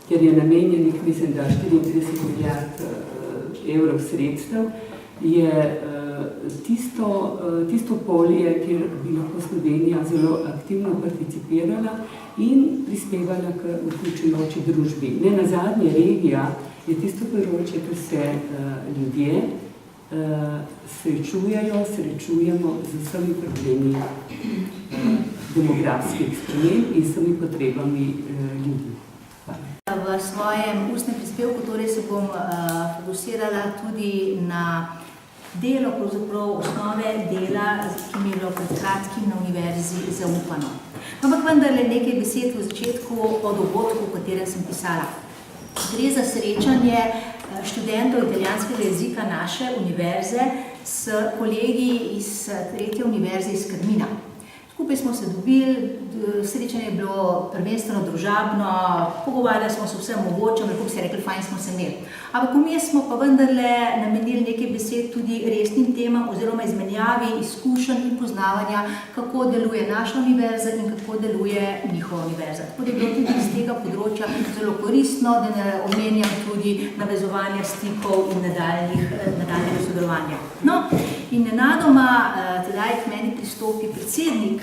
ker je namenjenih, mislim, da 34 milijard evrov sredstev, je tisto polje, kjer bi lahko Slovenija zelo aktivno participirala in prispevala k vključujoči družbi. Nenazadnje regija je tisto področje, kjer se ljudje srečujemo z vsemi problemi demografskih sprememb in vsemi potrebami ljudi. V svojem ustnem prispevku torej se bom fokusirala tudi na delo, pravzaprav osnove dela, ki mi je bilo pred kratkim na univerzi zaupano. Ampak vendarle nekaj besed v začetku o dogodku, o katerem sem pisala. Gre za srečanje študentov italijanskega jezika naše univerze s kolegi iz tretje univerze iz Krmina. Skupaj smo se dobili, srečanje je bilo prvenstveno družabno, pogovarjali smo se vse mogoče, lahko bi se rekli, fajn smo se imeli. Ampak vmes smo pa vendarle namenili nekaj besed tudi resnim temam oziroma izmenjavi izkušenj in poznavanja, kako deluje naša univerza in kako deluje njihova univerza. Tako da je bilo tudi iz tega področja zelo koristno, da ne omenjam tudi navezovanja stikov in nadaljnjega sodelovanja. No, in nenadoma tedaj k meni pristopi predsednik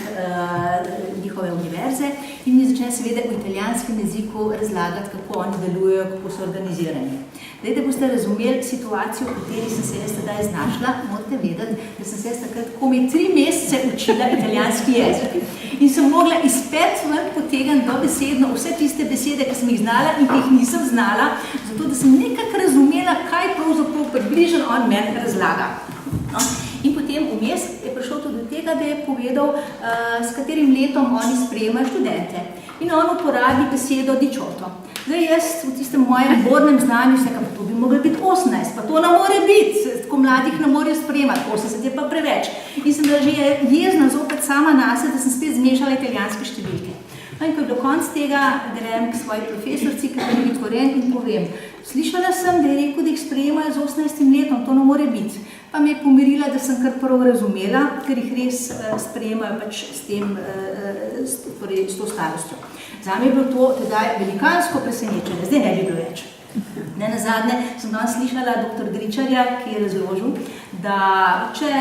njihove univerze in mi začne seveda v italijanskem jeziku razlagati, kako oni delujejo, kako so organizirani. Zdaj, da boste razumeli situacijo, v kateri sem se jaz tedaj znašla, morate vedeti, da sem se jaz takrat komaj 3 mesece učila italijanski jezik in sem mogla izpeti ven potegniti dobesedno vse tiste besede, ki sem jih znala in ki jih nisem znala, zato da sem nekako razumela, kaj pravzaprav približno on meni razlaga. No? In potem vmes je prišel tudi do tega, da je povedal, s katerim letom oni sprejemajo študente. In on uporabi besedo dičoto. Zdaj jaz v tistem mojem bornem znanju se pa to bi mogli biti 18, pa to ne more biti, tako mladih ne morejo sprejemati, 80 je pa preveč. In sem bila že jezna zopet sama nase, da sem spet zmešala italijanske številke. No in ko je do konca tega, grem k svoji profesorci, Katarini Koren in povem, slišala sem, da je rekel, da jih sprejemajo z 18 letom, to ne more biti. Pa me je pomirila, da sem kar prav razumela, ker jih res sprejemajo pač s to starostjo. Zame je bilo to tedaj velikansko presenečenje, zdaj ne bi bilo več. Nenazadnje sem danes slišala dr. Gričarja, ki je razložil, da če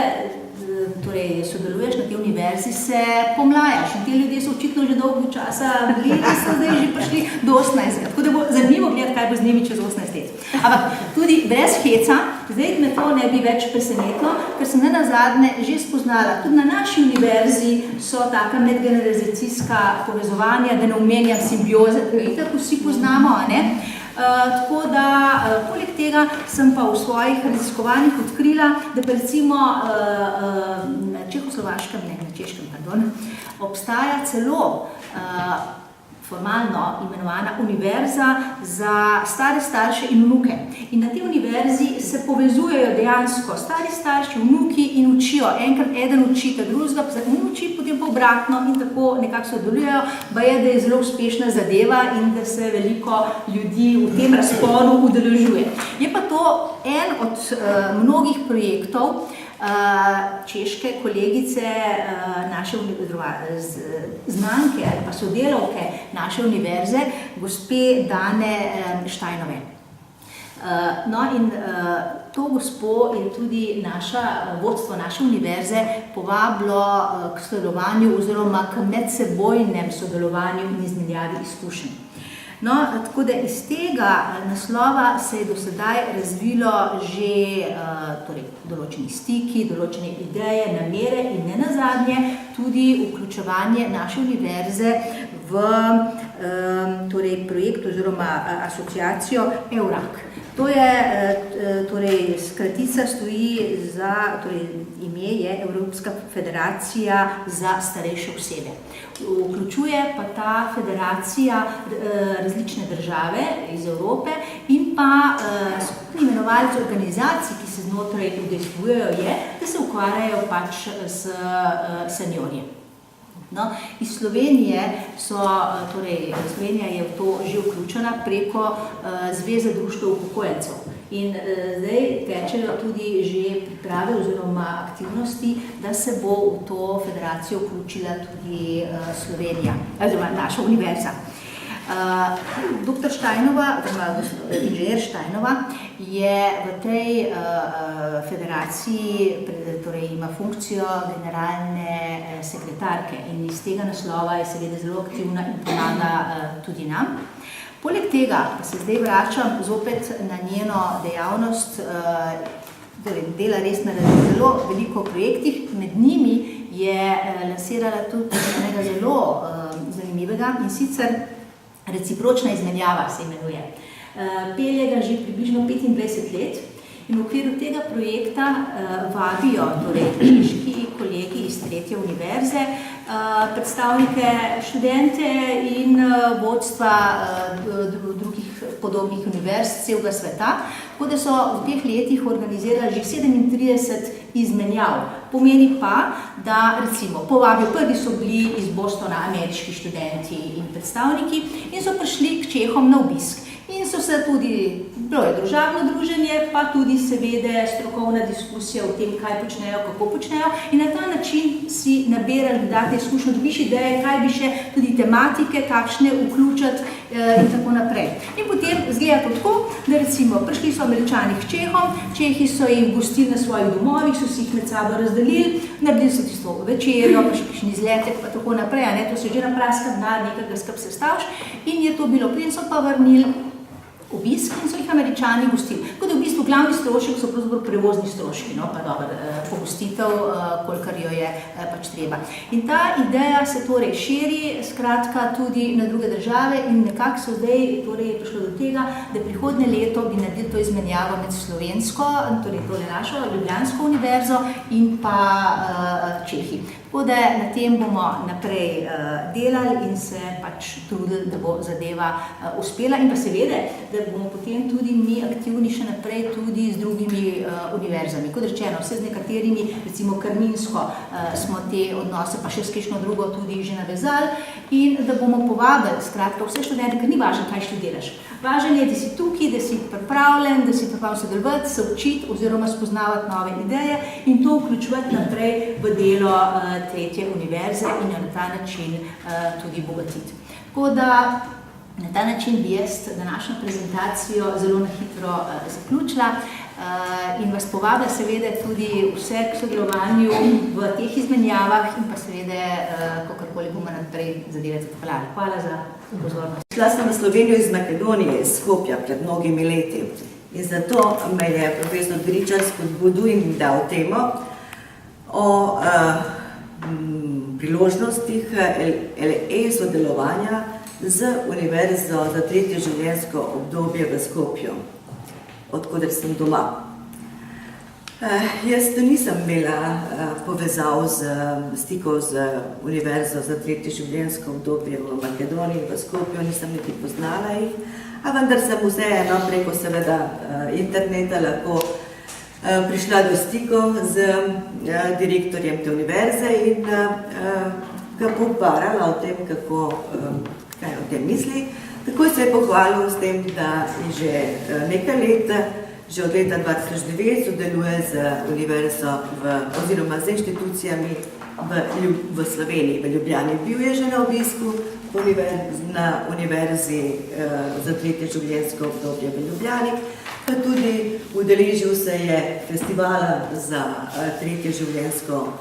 sodeluješ na tej univerzi, se pomlajaš. In te ljudje so očitno že dolgo časa bili, da so zdaj že prišli do 18. Tako da bo zanimivo gledati, kaj bo z njimi čez 18 let. Ampak tudi brez heca, zdaj me to ne bi več presenetilo, ker sem nenazadnje že spoznala. Tudi na naši univerzi so taka medgeneracijska povezovanja, da ne omenjam simbioze, ki tako vsi poznamo, ne? Tako da, poleg tega sem pa v svojih raziskovanjih odkrila, da pa recimo na Češkem, obstaja celo formalno imenovana univerza za stare starše in vnuke. In na tej univerzi se povezujejo dejansko stari starši, vnuki in učijo. Enkrat eden uči, ta drugega, uči, potem pa obratno in tako nekako sodelujejo. Da je zelo uspešna zadeva in da se veliko ljudi v tem razponu udeležuje. Je pa to en od mnogih projektov češke kolegice, naše znanke ali pa sodelavke naše univerze, gospe Dane Štajnove. No in to gospo je tudi vodstvo naše univerze povabilo k sodelovanju oziroma k medsebojnem sodelovanju in izmenjavi izkušenj. No, tako da iz tega naslova se je do sedaj razvilo že določeni stiki, določene ideje, namere in nenazadnje tudi vključevanje naše univerze v torej projekt oziroma asociacijo EURAC. To je, torej skratica stoji za, torej ime je Evropska federacija za starejše osebe. Vključuje pa ta federacija različne države iz Evrope in pa skupni imenovalec organizacij, ki se znotraj udejstvujejo, je, da se ukvarjajo pač s seniorji. No, iz Slovenije torej Slovenija je v to že vključena preko Zveze društev upokojencev. In zdaj tečejo tudi že priprave oziroma aktivnosti, da se bo v to federacijo vključila tudi Slovenija, oziroma naša univerza. Dr. Štajnova, inženir Štajnova, je v tej federaciji, torej ima funkcijo generalne sekretarke in iz tega naslova je seveda zelo aktivna in pomaga tudi nam. Poleg tega pa se zdaj vračam zopet na njeno dejavnost, dela res na zelo veliko projektih, med njimi je lansirala tudi enega zelo zanimivega in sicer recipročna izmenjava se imenuje. Pelje ga že približno 25 let in v okviru tega projekta vabijo torej kliniški kolegi iz 3. univerze, predstavnike študente in vodstva drugih podobnih univerz celega sveta, tako da so v teh letih organizirali že 37 izmenjav. Pomeni pa, da recimo povabijo, prvi so bili iz Bostona ameriški študenti in predstavniki in so prišli k Čehom na obisk. In so se tudi, bilo je družabno druženje, pa tudi seveda strokovna diskusija o tem, kaj počnejo, kako počnejo in na ta način si nabirali dodatne izkušnje, dobiš ideje, kaj bi še tudi tematike, kakšne vključiti in tako naprej. In potem zgleda to tako, da recimo prišli so Američani k Čehom, Čehi so jih gostili na svojih domovih, so si jih med sabo razdelili, naredili so tisto večerjo, pa še kakšni izletek, pa tako naprej, to se že napraskam na nekaj, skrb sestavš in je to bilo, potem so pa vrnili obisk in so jih Američani gostili. Tako da v bistvu glavni strošek so pravzaprav prevozni stroški, pa dobro, pogostitev, kolikor jo je pač treba. In ta ideja se torej širi, skratka, tudi na druge države in nekako so zdaj torej prišlo do tega, da prihodnje leto bi naredili to izmenjavo med slovensko, torej tole našo Ljubljansko univerzo in pa Čehi. Tako da na tem bomo naprej delali in se pač trudili, da bo zadeva uspela in pa seveda, da bomo potem tudi mi aktivni še naprej tudi z drugimi univerzami. Kot rečeno, vse z nekaterimi, recimo Karminsko, smo te odnose, pa še s kakšno drugo tudi že navezali in da bomo povabili, skratka, vse študente, ker ni važno, kaj študiraš. Važno je, da si tukaj, da si pripravljen, da si pripravljen sodelovati, se učiti oziroma spoznavati nove ideje in to vključevati naprej v delo 3. univerze in jo na ta način tudi bogatiti. Tako da na ta način bi jaz današnjo prezentacijo zelo na hitro zaključila in vas povabila seveda tudi vse k sodelovanju v teh izmenjavah in pa seveda kakorkoli bomo naprej zadeve zapeljali. Hvala za pozornost. Šla sem v Slovenijo iz Makedonije, iz Skopja pred mnogimi leti in zato me je profesor Gričar spodbudil in mi dal temo o priložnostih LE sodelovanja z Univerzo za 3. življenjsko obdobje v Skopju, odkuder sem doma. Jaz nisem imela povezav stikov z Univerzo za 3. življenjsko obdobje v Makedoniji, v Skopju, nisem niti poznala jih, a vendar sem vseeno preko seveda interneta lahko prišla do stikov z direktorjem te univerze in ga pobarala o tem, kaj o tem misli. Takoj se je pohvalil s tem, da je že nekaj let, že od leta 2009 sodeluje z univerzo oziroma z inštitucijami v Sloveniji, v Ljubljani. Bil je že na obisku na univerzi za 3. življenjsko obdobje v Ljubljani, pa tudi udeležil se je festivala za 3. življenjsko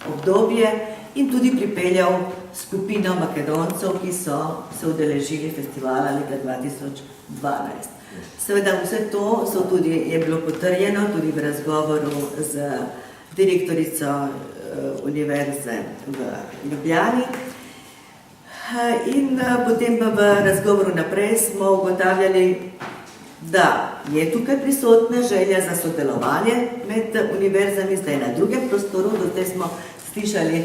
obdobje in tudi pripeljal skupino Makedoncev, ki so se udeležili festivala leta 2012. Seveda vse to je bilo potrjeno tudi v razgovoru z direktorico univerze v Ljubljani. In potem pa v razgovoru naprej smo ugotavljali, da je tukaj prisotna želja za sodelovanje med univerzami, zdaj na drugem prostoru, do zdaj smo slišali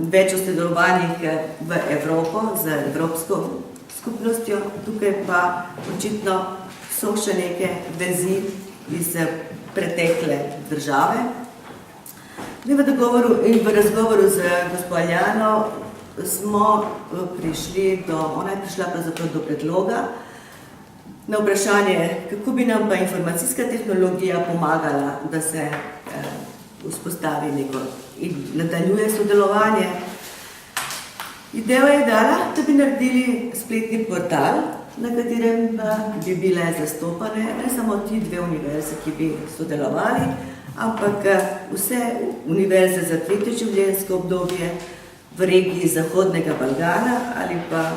več o sodelovanjih v Evropo, z Evropsko skupnostjo, tukaj pa očitno so še neke vezi iz pretekle države. V razgovoru z gospo Aljano smo prišli ona je prišla pravzaprav do predloga na vprašanje, kako bi nam pa informacijska tehnologija pomagala, da se vzpostavi neko in nadaljuje sodelovanje. Idejo je dala, da bi naredili spletni portal, na katerem bi bile zastopane ne samo ti dve univerze, ki bi sodelovali, ampak vse univerze za tretje življenjsko obdobje v regiji Zahodnega Balkana ali pa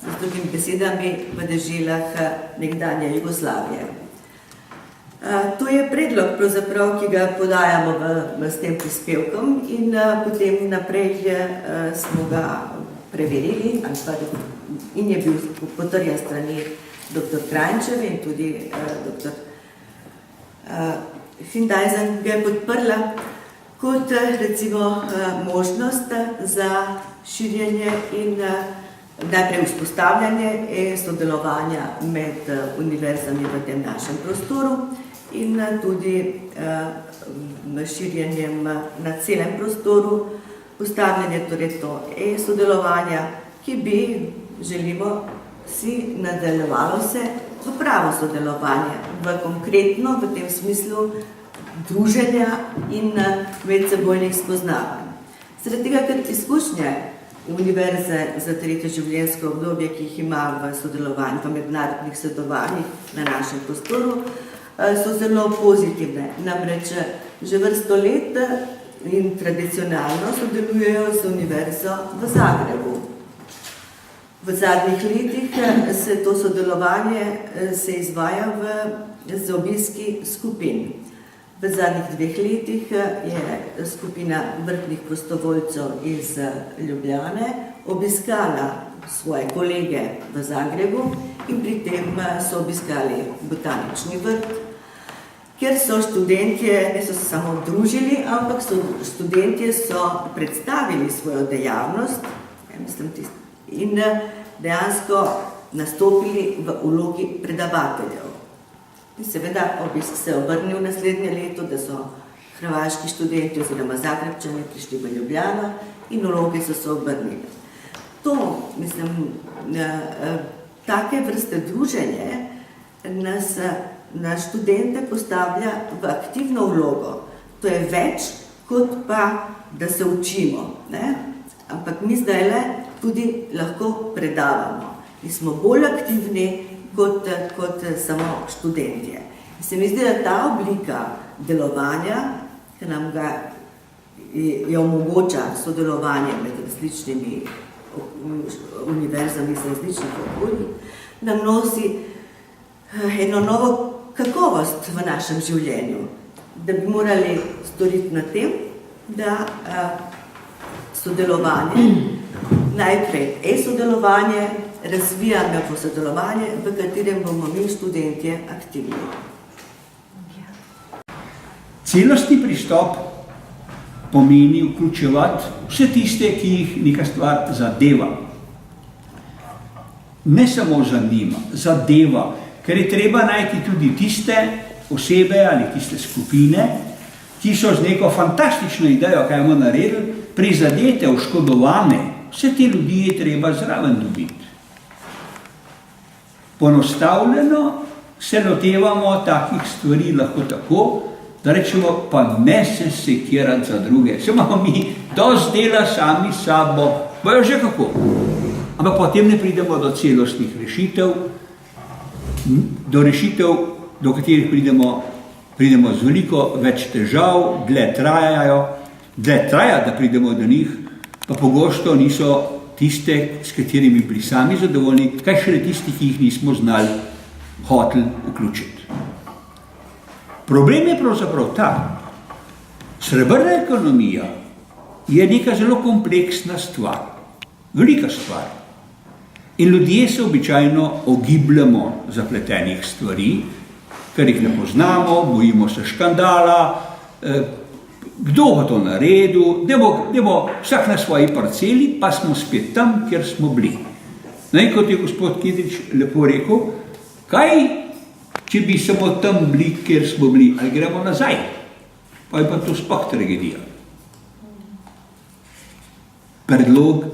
z drugimi besedami v deželah nekdanje Jugoslavije. To je predlog, pravzaprav, ki ga podajamo s tem prispevkom in potem naprej smo ga preverili in je bil potrjen strani dr. Krajnčeve in tudi dr. Findajzen ga je podprla kot recimo možnost za širjenje in najprej vzpostavljanje sodelovanja med univerzami v tem našem prostoru in tudi širjenjem na celem prostoru, postavljanje torej to sodelovanja, ki bi, želimo si, nadaljevalo se v pravo sodelovanje, v konkretno, v tem smislu druženja in medsebojnih spoznavanj. Zaradi tega, ker izkušnje univerze za tretje življenjsko obdobje, ki jih ima v sodelovanju, v mednarodnih svetovanjih na našem prostoru, so zelo pozitivne. Namreč že vrsto let in tradicionalno sodelujejo z univerzo v Zagrebu. V zadnjih letih se to sodelovanje izvaja z obiski skupin. V zadnjih 2 letih je skupina vrtnih prostovoljcev iz Ljubljane obiskala svoje kolege v Zagrebu in pri tem so obiskali botanični vrt, kjer so študentje, ne so se samo družili, ampak študentje so predstavili svojo dejavnost in dejansko nastopili v vlogi predavateljev. In seveda obisk se je obrnil naslednje leto, da so hrvaški študenti oziroma Zagrebčani prišli v Ljubljano in vloge so se obrnile. To, take vrste druženje nas študente postavlja v aktivno vlogo. To je več, kot pa, da se učimo. Ampak mi zdajle tudi lahko predavamo in smo bolj aktivni kot samo študentje. In se mi zdi, da ta oblika delovanja, ki nam ga je omogoča sodelovanje med različnimi univerzami iz različnih okolij, nam nosi eno novo kakovost v našem življenju, da bi morali storiti na tem, da sodelovanje, najprej sodelovanje, razvijamo po sodelovanje, v katerem bomo mi študentje aktivni. Celostni pristop pomeni vključevati vse tiste, ki jih neka stvar zadeva. Ne samo zanima, zadeva, ker je treba najti tudi tiste osebe ali tiste skupine, ki so z neko fantastično idejo, kaj bomo naredili, prizadete, oškodovane. Vse te ljudi je treba zraven dobiti. Ponostavljeno se lotevamo takih stvari lahko tako, da rečemo, pa ne se sekirati za druge. Se imamo mi dosti dela sami s sabo, bojo že kako. Ampak potem ne pridemo do celostnih rešitev, do rešitev, do katerih pridemo z veliko več težav, dlje traja, da pridemo do njih, pa pogosto niso tiste, s katerimi bili sami zadovoljni, kaj šele tisti, ki jih nismo znali hoteli vključiti. Problem je pravzaprav ta. Srebrna ekonomija je neka zelo kompleksna stvar. velika stvar. In ljudje se običajno ogibljamo zapletenih stvari, ker jih ne poznamo, bojimo se škandala, kdo bo to naredil, da bo vsak na svoji parceli, pa smo spet tam, kjer smo bili. In kot je gospod Kidrič lepo rekel, kaj, če bi samo tam bili, kjer smo bili, ali gremo nazaj, pa je pa to sploh tragedija. Predlog,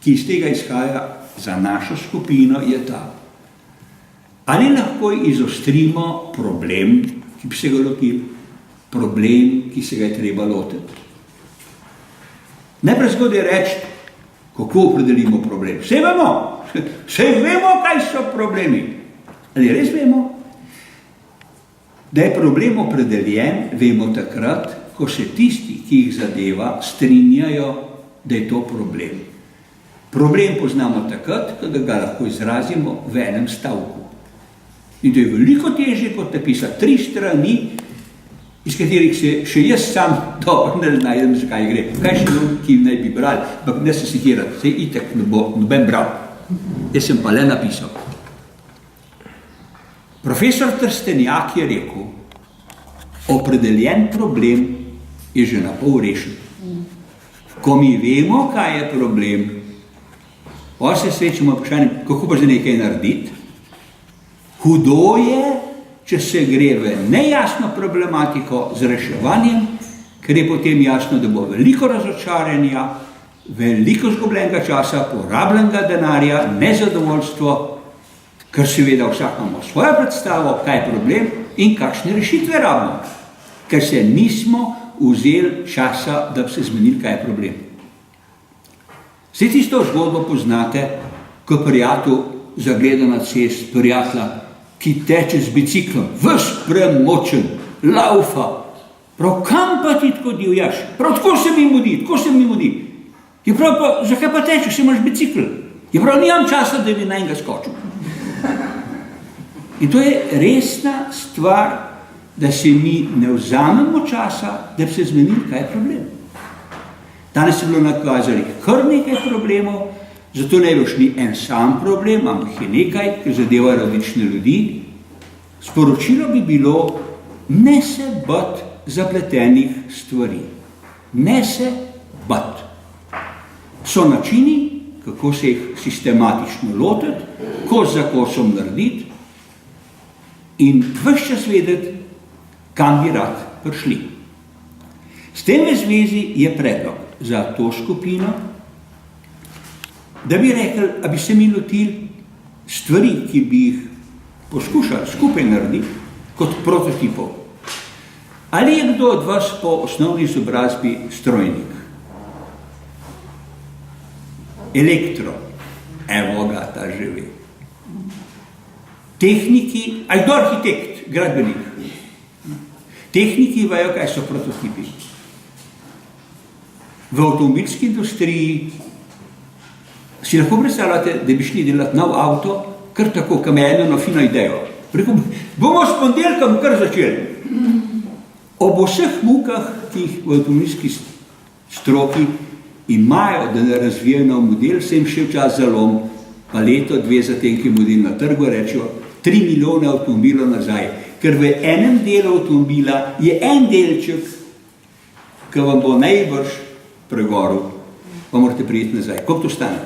ki iz tega izhaja za našo skupino, je ta. Ali lahko izostrimo problem, ki bi se ga lotili, problem, ki se ga je treba lotiti. Najprej zgodaj reči, kako opredelimo problem. Vse vemo, kaj so problemi. Ali res vemo? Da je problem opredeljen, vemo takrat, ko se tisti, ki jih zadeva, strinjajo, da je to problem. Problem poznamo takrat, ko ga lahko izrazimo v enem stavku. In to je veliko težje, kot napisati 3 strani, iz katerih se še jaz sam dobro ne najdem, zakaj gre. Kaj še ki naj bi brali, ampak ne se citirati, se itak ne bo noben bral. Jaz sem pa le napisal. Profesor Trstenjak je rekel, opredeljen problem je že na pol rešen. Ko mi vemo, kaj je problem, pa se srečamo vprašanjem, kako pa že nekaj narediti. Hudo je, če se gre v nejasno problematiko z reševanjem, ker je potem jasno, da bo veliko razočaranja, veliko izgubljenega časa, porabljenega denarja, nezadovoljstvo, ker seveda vsak imamo svojo predstavo, kaj je problem in kakšne rešitve rabimo, ker se nismo vzeli časa, da bi se zmenili, kaj je problem. Vse tisto zgodbo poznate, ko prijatelj zagleda na cest prijatelja, ki teče z biciklom, ves premočen, laufa. Prav, kam pa ti tako divjaš? Prav, tako se mi mudi. Je prav, pa, zakaj pa tečeš, imaš bicikl? Je prav, nimam časa, da bi na enega skočil. In to je resna stvar, da se mi ne vzamemo časa, da bi se zmenili, kaj je problem. Danes je bilo nakazali kar nekaj problemov, zato ne boš ni en sam problem, ampak je nekaj, ki zadeva različne ljudi. Sporočilo bi bilo, ne se bati zapletenih stvari. Ne se bati. So načini, kako se jih sistematično lotiti, kos za kosom narediti in ves čas vedeti, kam bi rad prišli. S tem v zvezi je predlog za to skupino, da bi rekli, a bi se mi lotili stvari, ki bi jih poskušali skupaj narediti kot prototipov. Ali je kdo od vas po osnovni izobrazbi strojnik? Elektro. Evo ga, ta živi. Tehniki, ali kdo arhitekt, gradbenik? Tehniki vejo, kaj so prototipi. V avtomobilski industriji si lahko predstavljate, da bi šli delati nov avto, kar tako, kam je eno fino idejo. Rekel, bomo s ponedeljkom kar začeli. Ob vseh mukah, ki jih v avtomobilski stroki imajo, da ne razvijajo nov model, se jim še včas zalom, pa leto, 2 za tem, ki model na trgu, rečejo 3 milijone avtomobilov nazaj, ker v enem delu avtomobila je en delček, ki vam bo najbrž pregoril, pa morate prijeti nazaj. Koliko to stane?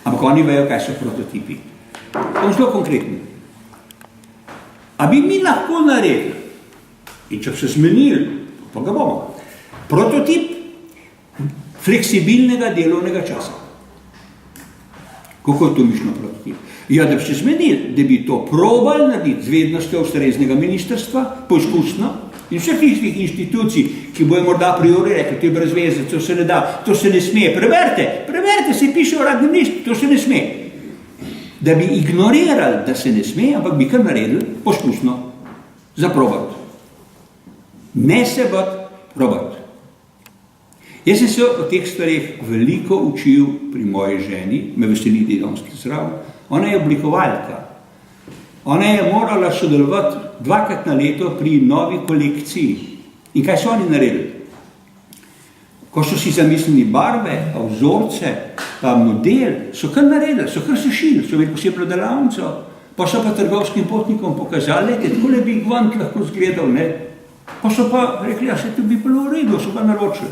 Ampak oni vejo, kaj so prototipi. To je zelo konkretno. A bi mi lahko naredili, in če bi se zmenili, pa ga bomo, prototip fleksibilnega delovnega časa. Kako je to mišljeno prototip? Ja, da bi se zmenili, da bi to probali narediti z vednostjo ustreznega ministrstva, poizkusno, in vseh tistih inštitucij, ki bojo morda a priori rekli, to je brez veze, to se ne da, to se ne sme. Preverite, se piše v uradnem listu, to se ne sme. Da bi ignorirali, da se ne sme, ampak bi kar naredili poskusno za probati. Ne se bati, probati. Jaz sem se o teh stvarih veliko učil pri moji ženi, me veseli, da je danes zraven. Ona je oblikovalka. Ona je morala sodelovati 2krat na leto pri novi kolekciji. In kaj so oni naredili? ko so si zamislili barve, pa vzorce, pa model, so kar naredili, so kar sešili, so imeli posebno delavnico, pa so pa trgovskim potnikom pokazali, takole bi Gvant lahko zgledal, ne. Pa so pa rekli, ja, se to bi bilo v redu, so pa naročili.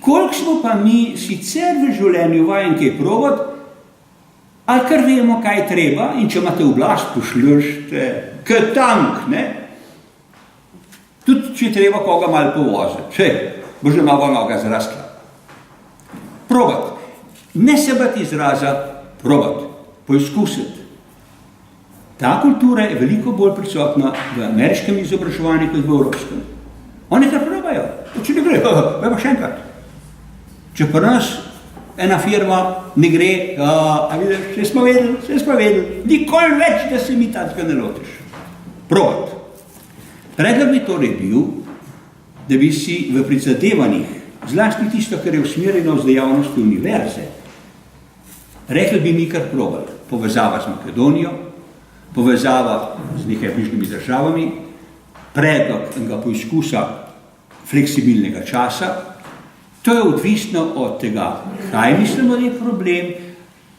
Koliko smo pa mi sicer v življenju vajen kaj probati, ali kar vemo, kaj treba, in če imate oblast, pošljšte k tank, ne? Tudi, če treba koga malo povoziti, če bo že nova noga zrasla. Probati. Ne se bati izraza, probati, poizkusiti. Ta kultura je veliko bolj prisotna v ameriškem izobraževanju kot v evropskem. Oni kar probajo, če ne gre, pa še enkrat. Če pri nas ena firma ne gre, a vidiš, vse smo vedeli, nikoli več, da se mi takega ne lotiš. Probati. Predlog bi torej bil, da bi si v prizadevanjih, zlasti tisto, kar je usmerjeno z dejavnosti univerze, rekli bi mi kar probali. Povezava z Makedonijo, povezava z nekaj bližnjimi državami, predlog enega poizkusa fleksibilnega časa. To je odvisno od tega, kaj mislimo, da je problem,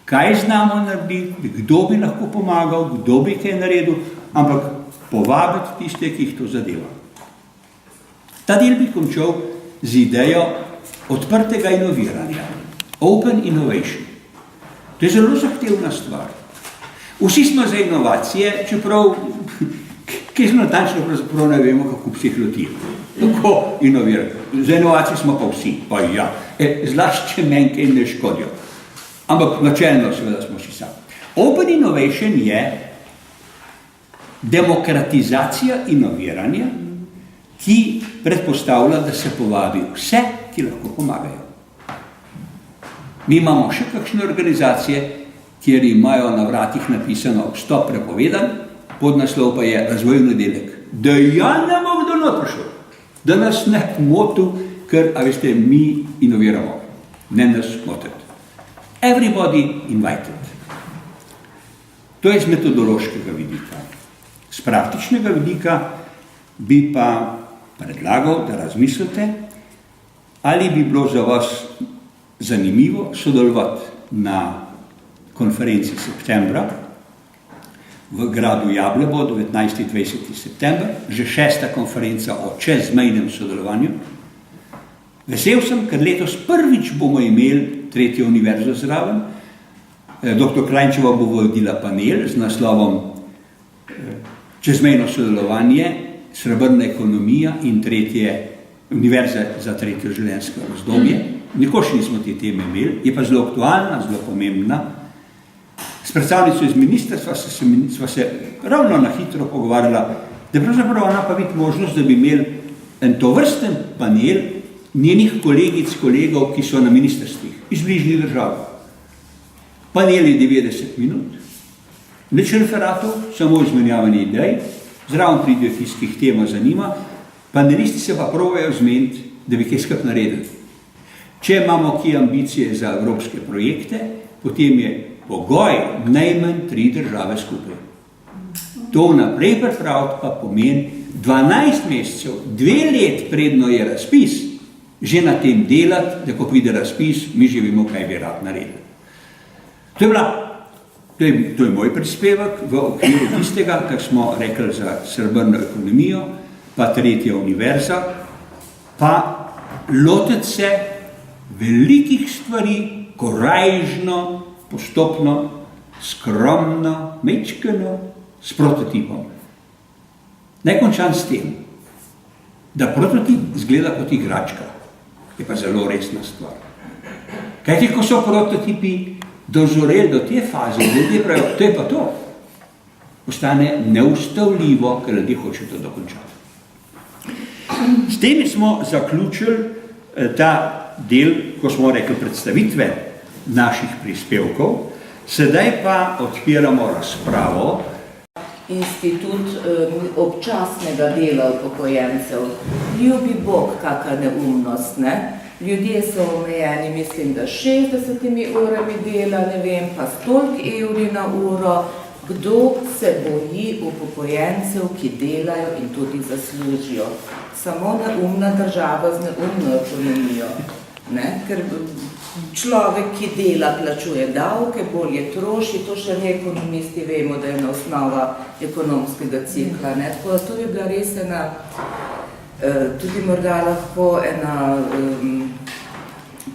kaj znamo narediti, kdo bi lahko pomagal, kdo bi kaj naredil, ampak povabiti tiste, ki jih to zadeva. Ta del bi končal z idejo odprtega inoviranja, open innovation. To je zelo zahtevna stvar. Vsi smo za inovacije, čeprav, kaj smo natančno pravzaprav ne vemo, kako bi se jih lotili. Tako inovirati. Za inovacije smo pa vsi, pa ja, zlasti če meni kaj ne škodijo. Ampak načelno seveda smo vsi sami. Open innovation je demokratizacija inoviranja, ki predpostavlja, da se povabi vse, ki lahko pomagajo. Mi imamo še kakšne organizacije, kjer imajo na vratih napisano vstop prepovedan, podnaslov pa je razvojni delek. Da ja ne bo kdo naprišel, da nas ne motil, ker, a veste, mi inoviramo, ne nas motiti. Everybody invited. To je z metodološkega vidika. Z praktičnega vidika bi pa predlagal, da razmislite, ali bi bilo za vas zanimivo sodelovati na konferenci septembra v gradu Jablebo, 19-20. september, že 6. konferenca o čezmejnem sodelovanju. Vesel sem, ker letos prvič bomo imeli 3. univerzo zraven. Dr. Krajnčeva bo vodila panel z naslovom Čezmejno sodelovanje, srebrna ekonomija in 3. univerze za 3. življenjsko razdobje. Nikoli nismo te teme imeli, je pa zelo aktualna, zelo pomembna. S predstavnico iz ministrstva sva se ravno na hitro pogovarjala, da pravzaprav ona pa vidi možnost, da bi imeli en tovrsten panel njenih kolegic, kolegov, ki so na ministrstvih iz bližnjih držav. Panel je 90 minut, nič referatov, samo izmenjavanje idej, zraven pridejo tistih tema zanima, panelisti se pa probajo zmeniti, da bi kaj skupaj naredili. Če imamo kje ambicije za evropske projekte, potem je pogoj najmanj 3 države skupaj. To naprej pripraviti pa pomeni 12 mesecev, 2 let predno je razpis, že na tem delati, da ko pride razpis, mi že vemo, kaj bi rad naredili. To je moj prispevek v okviru tistega, kar smo rekli za srebrno ekonomijo, pa 3. univerza, pa lotiti se velikih stvari, korajžno, postopno, skromno, mečkeno, s prototipom. Naj končam s tem, da prototip izgleda kot igračka, je pa zelo resna stvar. Kajti, ko so prototipi dozoreli do te faze, ljudje pravijo, to je pa to, postane neustavljivo, ker ljudje hočejo to dokončati. S tem smo zaključili ta del, ko smo rekli predstavitve naših prispevkov, sedaj pa odpiramo razpravo. Institut občasnega dela upokojencev. Ljubi Bog, kakšna neumnost, ne? Ljudje so omejeni, mislim, da 60 urami dela, ne vem, pa 100 evri na uro. Kdo se boji upokojencev, ki delajo in tudi zaslužijo? Samo neumna država z neumno ekonomijo. Ne? Ker človek, ki dela, plačuje davke, bolje troši, to še ne ekonomisti vemo, da je na osnova ekonomskega cikla. Ne? Tako da to je bila res ena, tudi morda lahko ena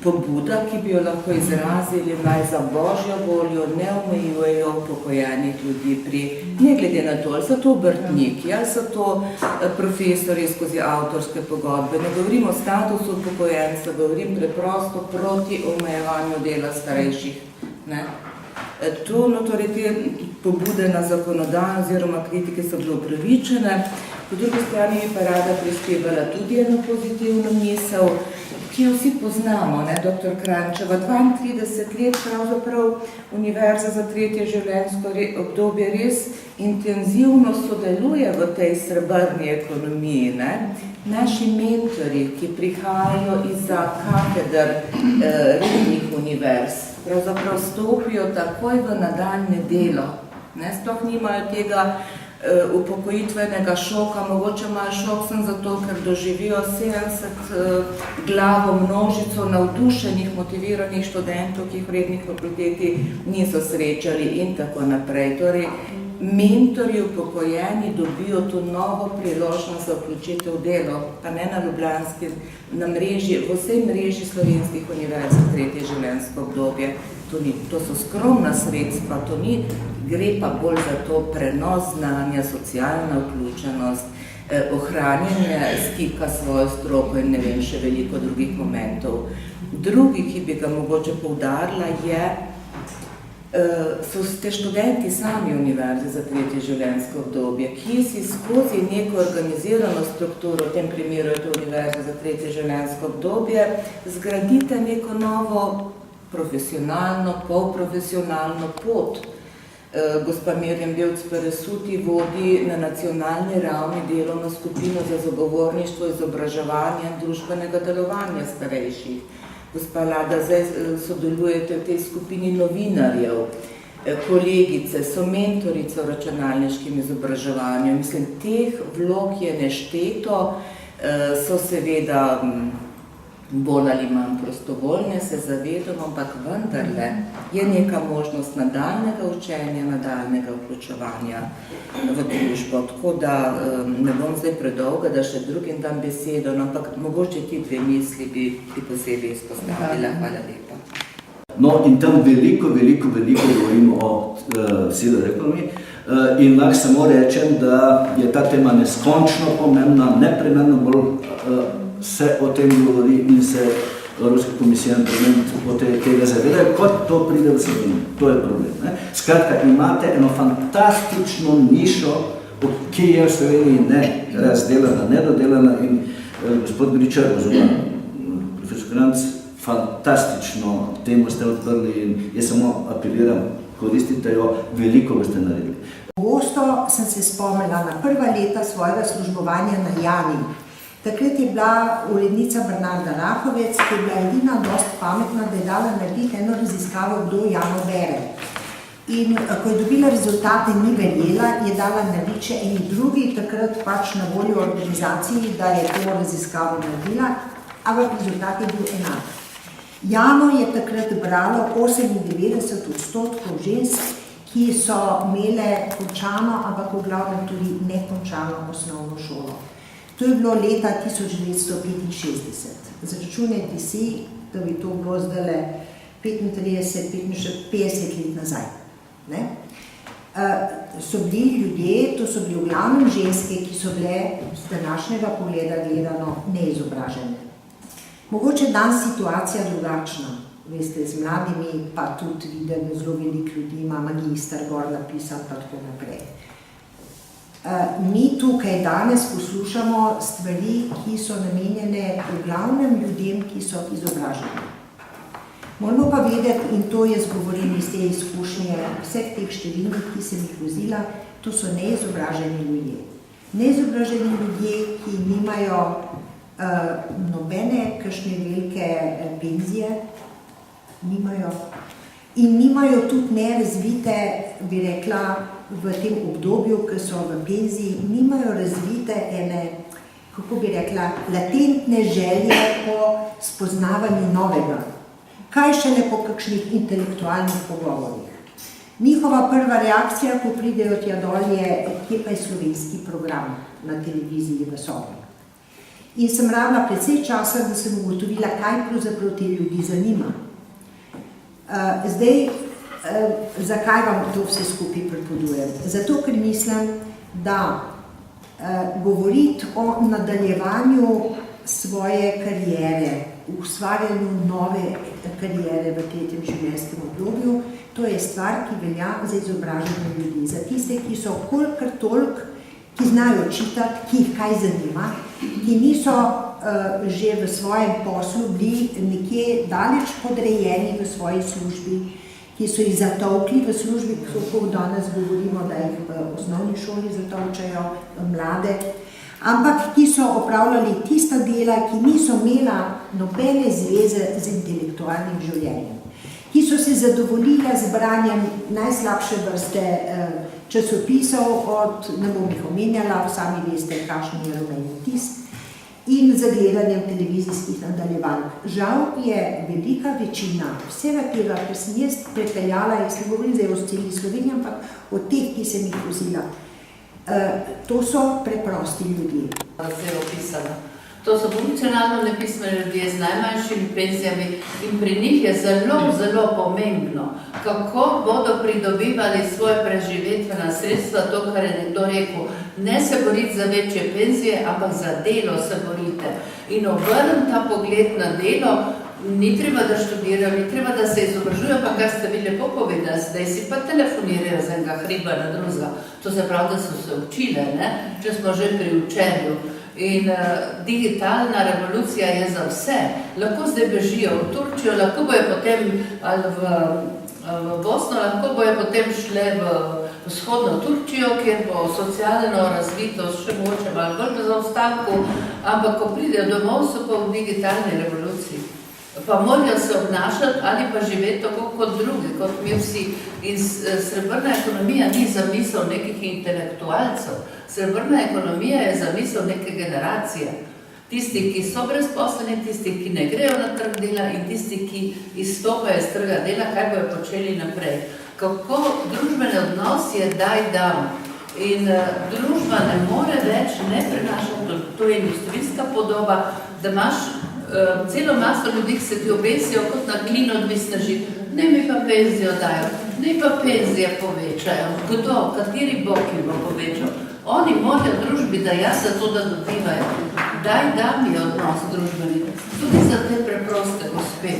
pobuda, ki bi jo lahko izrazili, naj za božjo voljo ne omejujejo upokojenih ljudi pri, ne glede na to, ali so to obrtniki, ali so to profesori skozi avtorske pogodbe. Ne govorim o statusu upokojenca, govorim preprosto proti omejevanju dela starejših. Ne? To, no, torej te pobude na zakonodajo oziroma kritike so bile upravičene. Po drugi strani je pa rada prispevala tudi eno pozitivno misel, ki jo vsi poznamo, ne, dr. Kranjčeva, 32 let pravzaprav Univerza za tretje življenjsko obdobje res intenzivno sodeluje v tej srebrni ekonomiji. Ne. Naši mentori, ki prihajajo izza kateder rednih univerz, pravzaprav stopijo takoj v nadaljne delo. Ne, sploh nimajo tega upokojitvenega šoka, mogoče imajo šok sem zato, ker doživijo 70 glavo množico navdušenih, motiviranih študentov, ki jih v rednih fakulteti niso srečali in tako naprej. Torej, mentori upokojeni dobijo to novo priložnost za vključitev delo, pa ne na ljubljanski, na mreži, v vsej mreži slovenskih univerz za tretje življenjsko obdobje. To so skromna sredstva, to ni, gre pa bolj za to prenos znanja, socialna vključenost, ohranjanje stika svojo stroko in ne vem, še veliko drugih momentov. Drugi, ki bi ga mogoče poudarila, so te študenti sami univerze za tretje življenjsko obdobje, ki si skozi neko organizirano strukturo, v tem primeru je to univerza za tretje življenjsko obdobje, zgradite neko novo profesionalno, polprofesionalno pot. Gospa Mirjam Bevc-Peresuti vodi na nacionalni ravni delovno skupino za zagovorništvo izobraževanja in družbenega delovanja starejših. Gospa Lada, zdaj sodelujete v tej skupini novinarjev, kolegice, so mentorice v računalniškem izobraževanju. Mislim, teh vlog je nešteto, so seveda bolj ali manj prostovoljne, se zavedamo, ampak vendarle je neka možnost nadaljnega učenja, nadaljnega vključevanja v družbo. Tako da ne bom zdaj predolga, da še drugim dam besedo, ampak mogoče ti dve misli bi posebej izpostavila. Hvala lepa. No, in tam veliko govorimo o sivi ekonomiji in lahko samo rečem, da je ta tema neskončno pomembna, neprimerno bolj se o tem govori in se Evropska komisija tega zavedajo, kot to pride v Sloveniji. To je problem. Ne? Skratka, imate eno fantastično nišo, ki je v Sloveniji ne razdelana, nedodelana in gospod Gričar, oziroma profesor Kranjc, fantastično temu ste odprli in jaz samo apeliram, koristite jo, veliko boste naredili. Pogosto sem se spomnila na prva leta svojega službovanja na Jani. Takrat je bila urednica Bernarda Rahovec, ki je bila edina dost pametna, da je dala narediti eno raziskavo, kdo Jano bere. In ko je dobila rezultate, ni verjela, je dala narediti še eni drugi, takrat pač na voljo organizaciji, da je to raziskavo naredila, ampak rezultat je bil enak. Jano je takrat bralo 98% žensk, ki so imele končano, ampak v glavnem tudi nekončano osnovno šolo. To je bilo leta 1965. Zračunajte si, da bi to bilo zdaj 50 let nazaj. Ne? So bili ljudje, to so bili v glavnem ženske, ki so bile z današnjega pogleda gledano neizobražene. Mogoče danes situacija drugačna. Veste, z mladimi pa tudi vidim, zelo veliko ljudi ima magister gor napisan pa tako naprej. Mi tukaj danes poslušamo stvari, ki so namenjene v glavnem ljudem, ki so izobraženi. Moramo pa vedeti, in to jaz govorim iz te izkušnje, vseh teh številnih, ki sem jih vozila, to so neizobraženi ljudje. Neizobraženi ljudje, ki nimajo nobene kakšne velike penzije, nimajo. in nimajo tudi nerazvite, bi rekla, v tem obdobju, ki so v penziji, nimajo razvite ene, kako bi rekla, latentne želje po spoznavanju novega. Kaj šele po kakšnih intelektualnih pogovorih. Njihova prva reakcija, ko pridejo tja dol, je, kje pa je slovenski program na televiziji v sobi. In sem rabila precej časa, da sem ugotovila, kaj pravzaprav te ljudi zanima. Zdaj, zakaj vam to vse skupaj pripovedujem? Zato, ker mislim, da govoriti o nadaljevanju svoje kariere, ustvarjanju nove kariere v tretjem življenjskem obdobju, to je stvar, ki velja za izobražene ljudi. Za tiste, ki so kolikor toliko, ki znajo čitati, ki jih kaj zanima, ki niso že v svojem poslu bili nekje daleč podrejeni v svoji službi, ki so jih zatolkli v službi, kako danes govorimo, da jih v osnovni šoli zatolčajo mlade, ampak ki so opravljali tista dela, ki niso imela nobene zveze z intelektualnim življenjem, ki so se zadovoljili z branjem najslabše vrste časopisov, ne bom jih omenjala, sami veste, kakšen je rumeni tisk, in z gledanjem televizijskih nadaljevanj. Žal je velika večina vsega tega, kar sem jaz prepeljala, jaz ne govorim zdaj o celi Sloveniji, ampak o teh, ki sem jih vzela. To so preprosti ljudje. Zdaj opisano. To so funkcionalno nepismeni ljudje z najmanjšimi penzijami in pri njih je zelo, zelo pomembno, kako bodo pridobivali svoje preživetvena sredstva, to, kar je nekdo rekel. Ne se boriti za večje penzije, ampak za delo se borite. In obrnem ta pogled na delo, ni treba, da študirajo, ni treba, da se izobražujo, pa kar ste vi lepo povedali, zdaj si pa telefonirajo z enega hriba na drugega. To se pravi, da so se učile, ne? Če smo že pri učenju. In digitalna revolucija je za vse. Lahko zdaj bežijo v Turčijo, lahko bojo potem ali v Bosno, lahko bojo potem šle v vzhodno Turčijo, kjer bo socialno razvitost še mogoče malo bolj v zaostanku, ampak ko pridejo domov, so pa v digitalni revoluciji. Pa morajo se obnašati ali pa živeti tako kot drugi, kot mi vsi. In srebrna ekonomija ni zamisel nekih intelektualcev. Srebrna ekonomija je zamisel neke generacije. Tisti, ki so brezposleni, tisti, ki ne grejo na trg dela in tisti, ki izstopajo iz trga dela, kaj bojo počeli naprej. Kako družbeni odnos je daj-dam. In družba ne more več ne prenašati, to je industrijska podoba, da imaš celo maso ljudi, ki se ti obesijo kot na klin odvisne žit. Ne mi pa penzijo dajo, ne pa penzije povečajo. Kdo, kateri bog jim bo povečal? Oni morajo družbi dajati za to, da dobivajo. Daj-dam je odnos družbeni, tudi za te preproste gospe.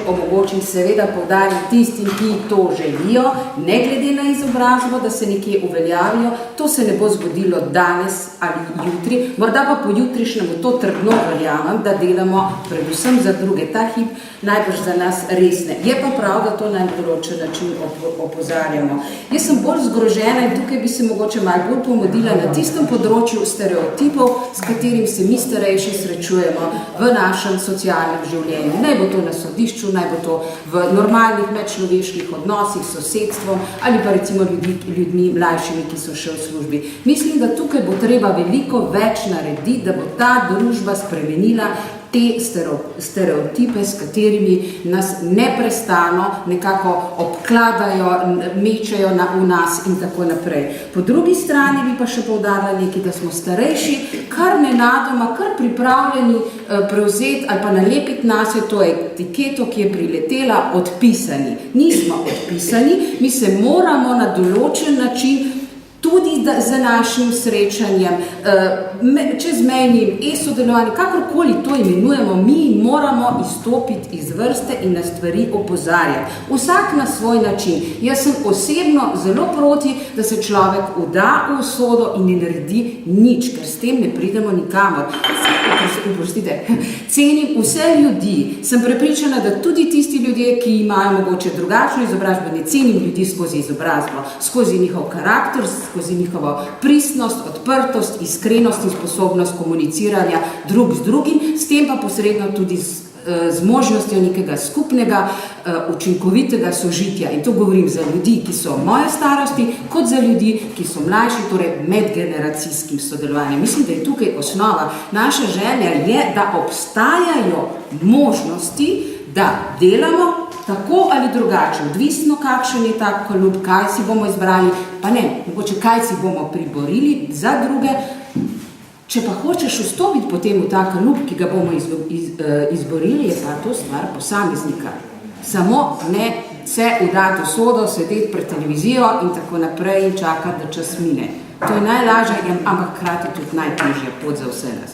Omogočim seveda poudariti tistim, ki to želijo, ne glede na izobrazbo, da se nekje uveljavijo. To se ne bo zgodilo danes ali jutri, morda pa pojutrišnjem to trdno verjamem, da delamo predvsem za druge. Ta hip najbrž za nas res ne. Je pa prav, da to na določen način opozarjamo. Jaz sem bolj zgrožena in tukaj bi se mogoče malo bolj pomodila na tistem področju stereotipov, s katerim se mi starejši srečujemo v našem socialnem življenju. Naj bo to na sodišču, naj bo to v normalnih medčloveških odnosih s sosedstvom ali pa recimo ljudmi mlajšimi, ki so še v službi. Mislim, da tukaj bo treba veliko več narediti, da bo ta družba spremenila te stereotipe, s katerimi nas neprestano nekako obkladajo, mečejo v nas in tako naprej. Po drugi strani bi pa še poudarila nekaj, da smo starejši, kar nenadoma, kar pripravljeni prevzeti ali pa nalepiti nas je to etiketo, ki je priletela, odpisani. Nismo odpisani, mi se moramo na določen način tudi z našim srečanjem, čezmejnim e-sodelovanjem, kakorkoli to imenujemo, mi moramo izstopiti iz vrste in na stvari opozarjati. Vsak na svoj način. Jaz sem osebno zelo proti, da se človek vda v usodo in ne naredi nič, ker s tem ne pridemo nikamor. Oprostite, cenim vse ljudi, sem prepričana, da tudi tisti ljudje, ki imajo mogoče drugačno izobrazbo, ne cenim ljudi skozi izobrazbo, skozi njihov karakter, skozi njihovo pristnost, odprtost, iskrenost in sposobnost komuniciranja drug z drugim, s tem pa posredno tudi z možnostjo nekega skupnega, učinkovitega sožitja. In to govorim za ljudi, ki so moje starosti, kot za ljudi, ki so mlajši, torej medgeneracijskim sodelovanjem. Mislim, da je tukaj osnova. Naša želja je, da obstajajo možnosti, da delamo tako ali drugače, odvisno kakšen je ta klub, kaj si bomo izbrali, pa ne, mogoče kaj si bomo priborili za druge. Če pa hočeš vstopiti potem v ta klub, ki ga bomo izborili, je pa to stvar posameznika. Samo ne se udati v sodo, sedeti pred televizijo in tako naprej in čakati, da čas mine. To je najlažje, ampak hkrati tudi najtežja pot za vse nas.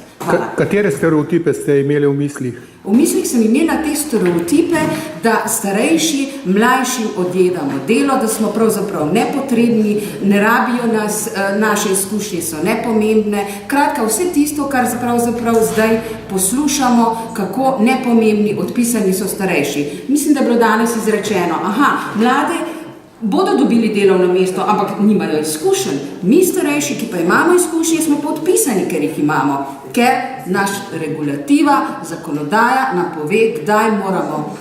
Katere stereotipe ste imeli v mislih? V mislih sem imela te stereotipe, da starejši mlajšim odjedamo delo, da smo pravzaprav nepotrebni, ne rabijo nas, naše izkušnje so nepomembne. Kratka, vse tisto, kar pravzaprav zdaj poslušamo, kako nepomembni, odpisani so starejši. Mislim, da je bilo danes izrečeno, mlade bodo dobili delovno mesto, ampak nimajo izkušenj. Mi starejši, ki pa imamo izkušnje, smo pa odpisani, ker jih imamo, ker naš regulativa, zakonodaja nam pove, kdaj moramo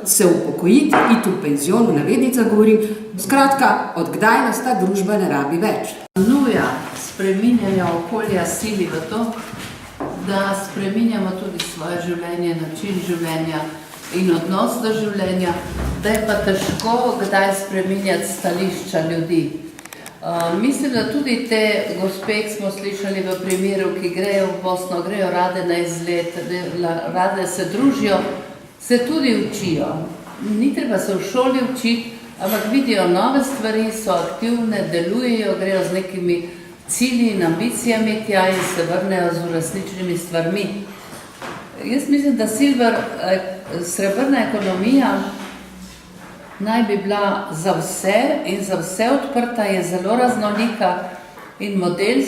se upokojiti, iti v penzion, v navednicah govorim. Skratka, od kdaj nas ta družba ne rabi več. Nuja spreminjanja okolja sili v to, da spreminjamo tudi svoje življenje, način življenja in odnos do življenja, da je pa težko kdaj spreminjati stališča ljudi. Mislim, da tudi te gospe, ki smo slišali v primeru, ki grejo v Bosno, grejo rade na izlet, rade se družijo, se tudi učijo. Ni treba se v šoli učiti, ampak vidijo nove stvari, so aktivne, delujejo, grejo z nekimi cilji in ambicijami tja in se vrnejo z uresničenimi stvarmi. Jaz mislim, da srebrna ekonomija naj bi bila za vse in za vse odprta, je zelo raznolika in model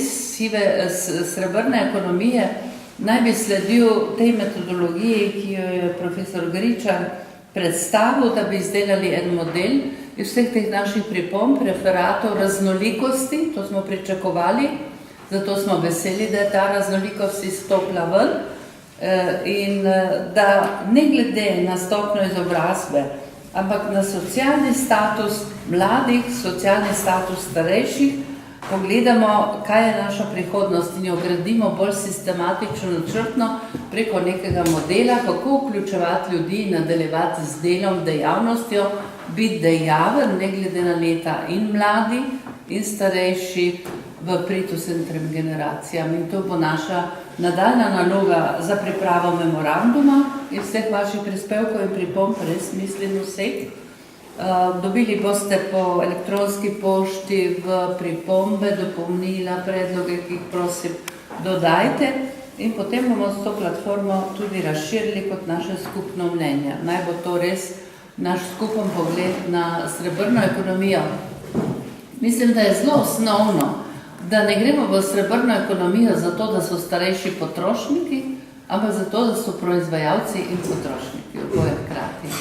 srebrne ekonomije naj bi sledil tej metodologiji, ki jo je profesor Gričar predstavil, da bi izdelali en model iz vseh teh naših pripomb, referatov raznolikosti, to smo pričakovali, zato smo veseli, da je ta raznolikost izstopila ven in da ne glede na stopnjo izobrazbe, ampak na socialni status mladih, socialni status starejših, pogledamo, kaj je naša prihodnost in jo gradimo bolj sistematično, načrtno preko nekega modela, kako vključevati ljudi, nadaljevati z delom, dejavnostjo, biti dejaven, ne glede na leta, in mladi in starejši v prid vsem trem generacijam. In to bo naša nadaljna naloga za pripravo memoranduma in vseh vaših prispevkov in pripomb, res mislim vseh. Dobili boste po elektronski pošti v pripombe, dopolnila, predloge, ki jih prosim dodajte in potem bomo s to platformo tudi razširili kot naše skupno mnenje. Naj bo to res naš skupen pogled na srebrno ekonomijo. Mislim, da je zelo osnovno, da ne gremo v srebrno ekonomijo zato, da so starejši potrošniki, ampak zato, da so proizvajalci in potrošniki, oboje hkrati.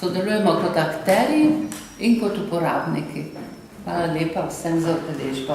Sodelujemo kot akterji in kot uporabniki. Hvala lepa vsem za udeležbo.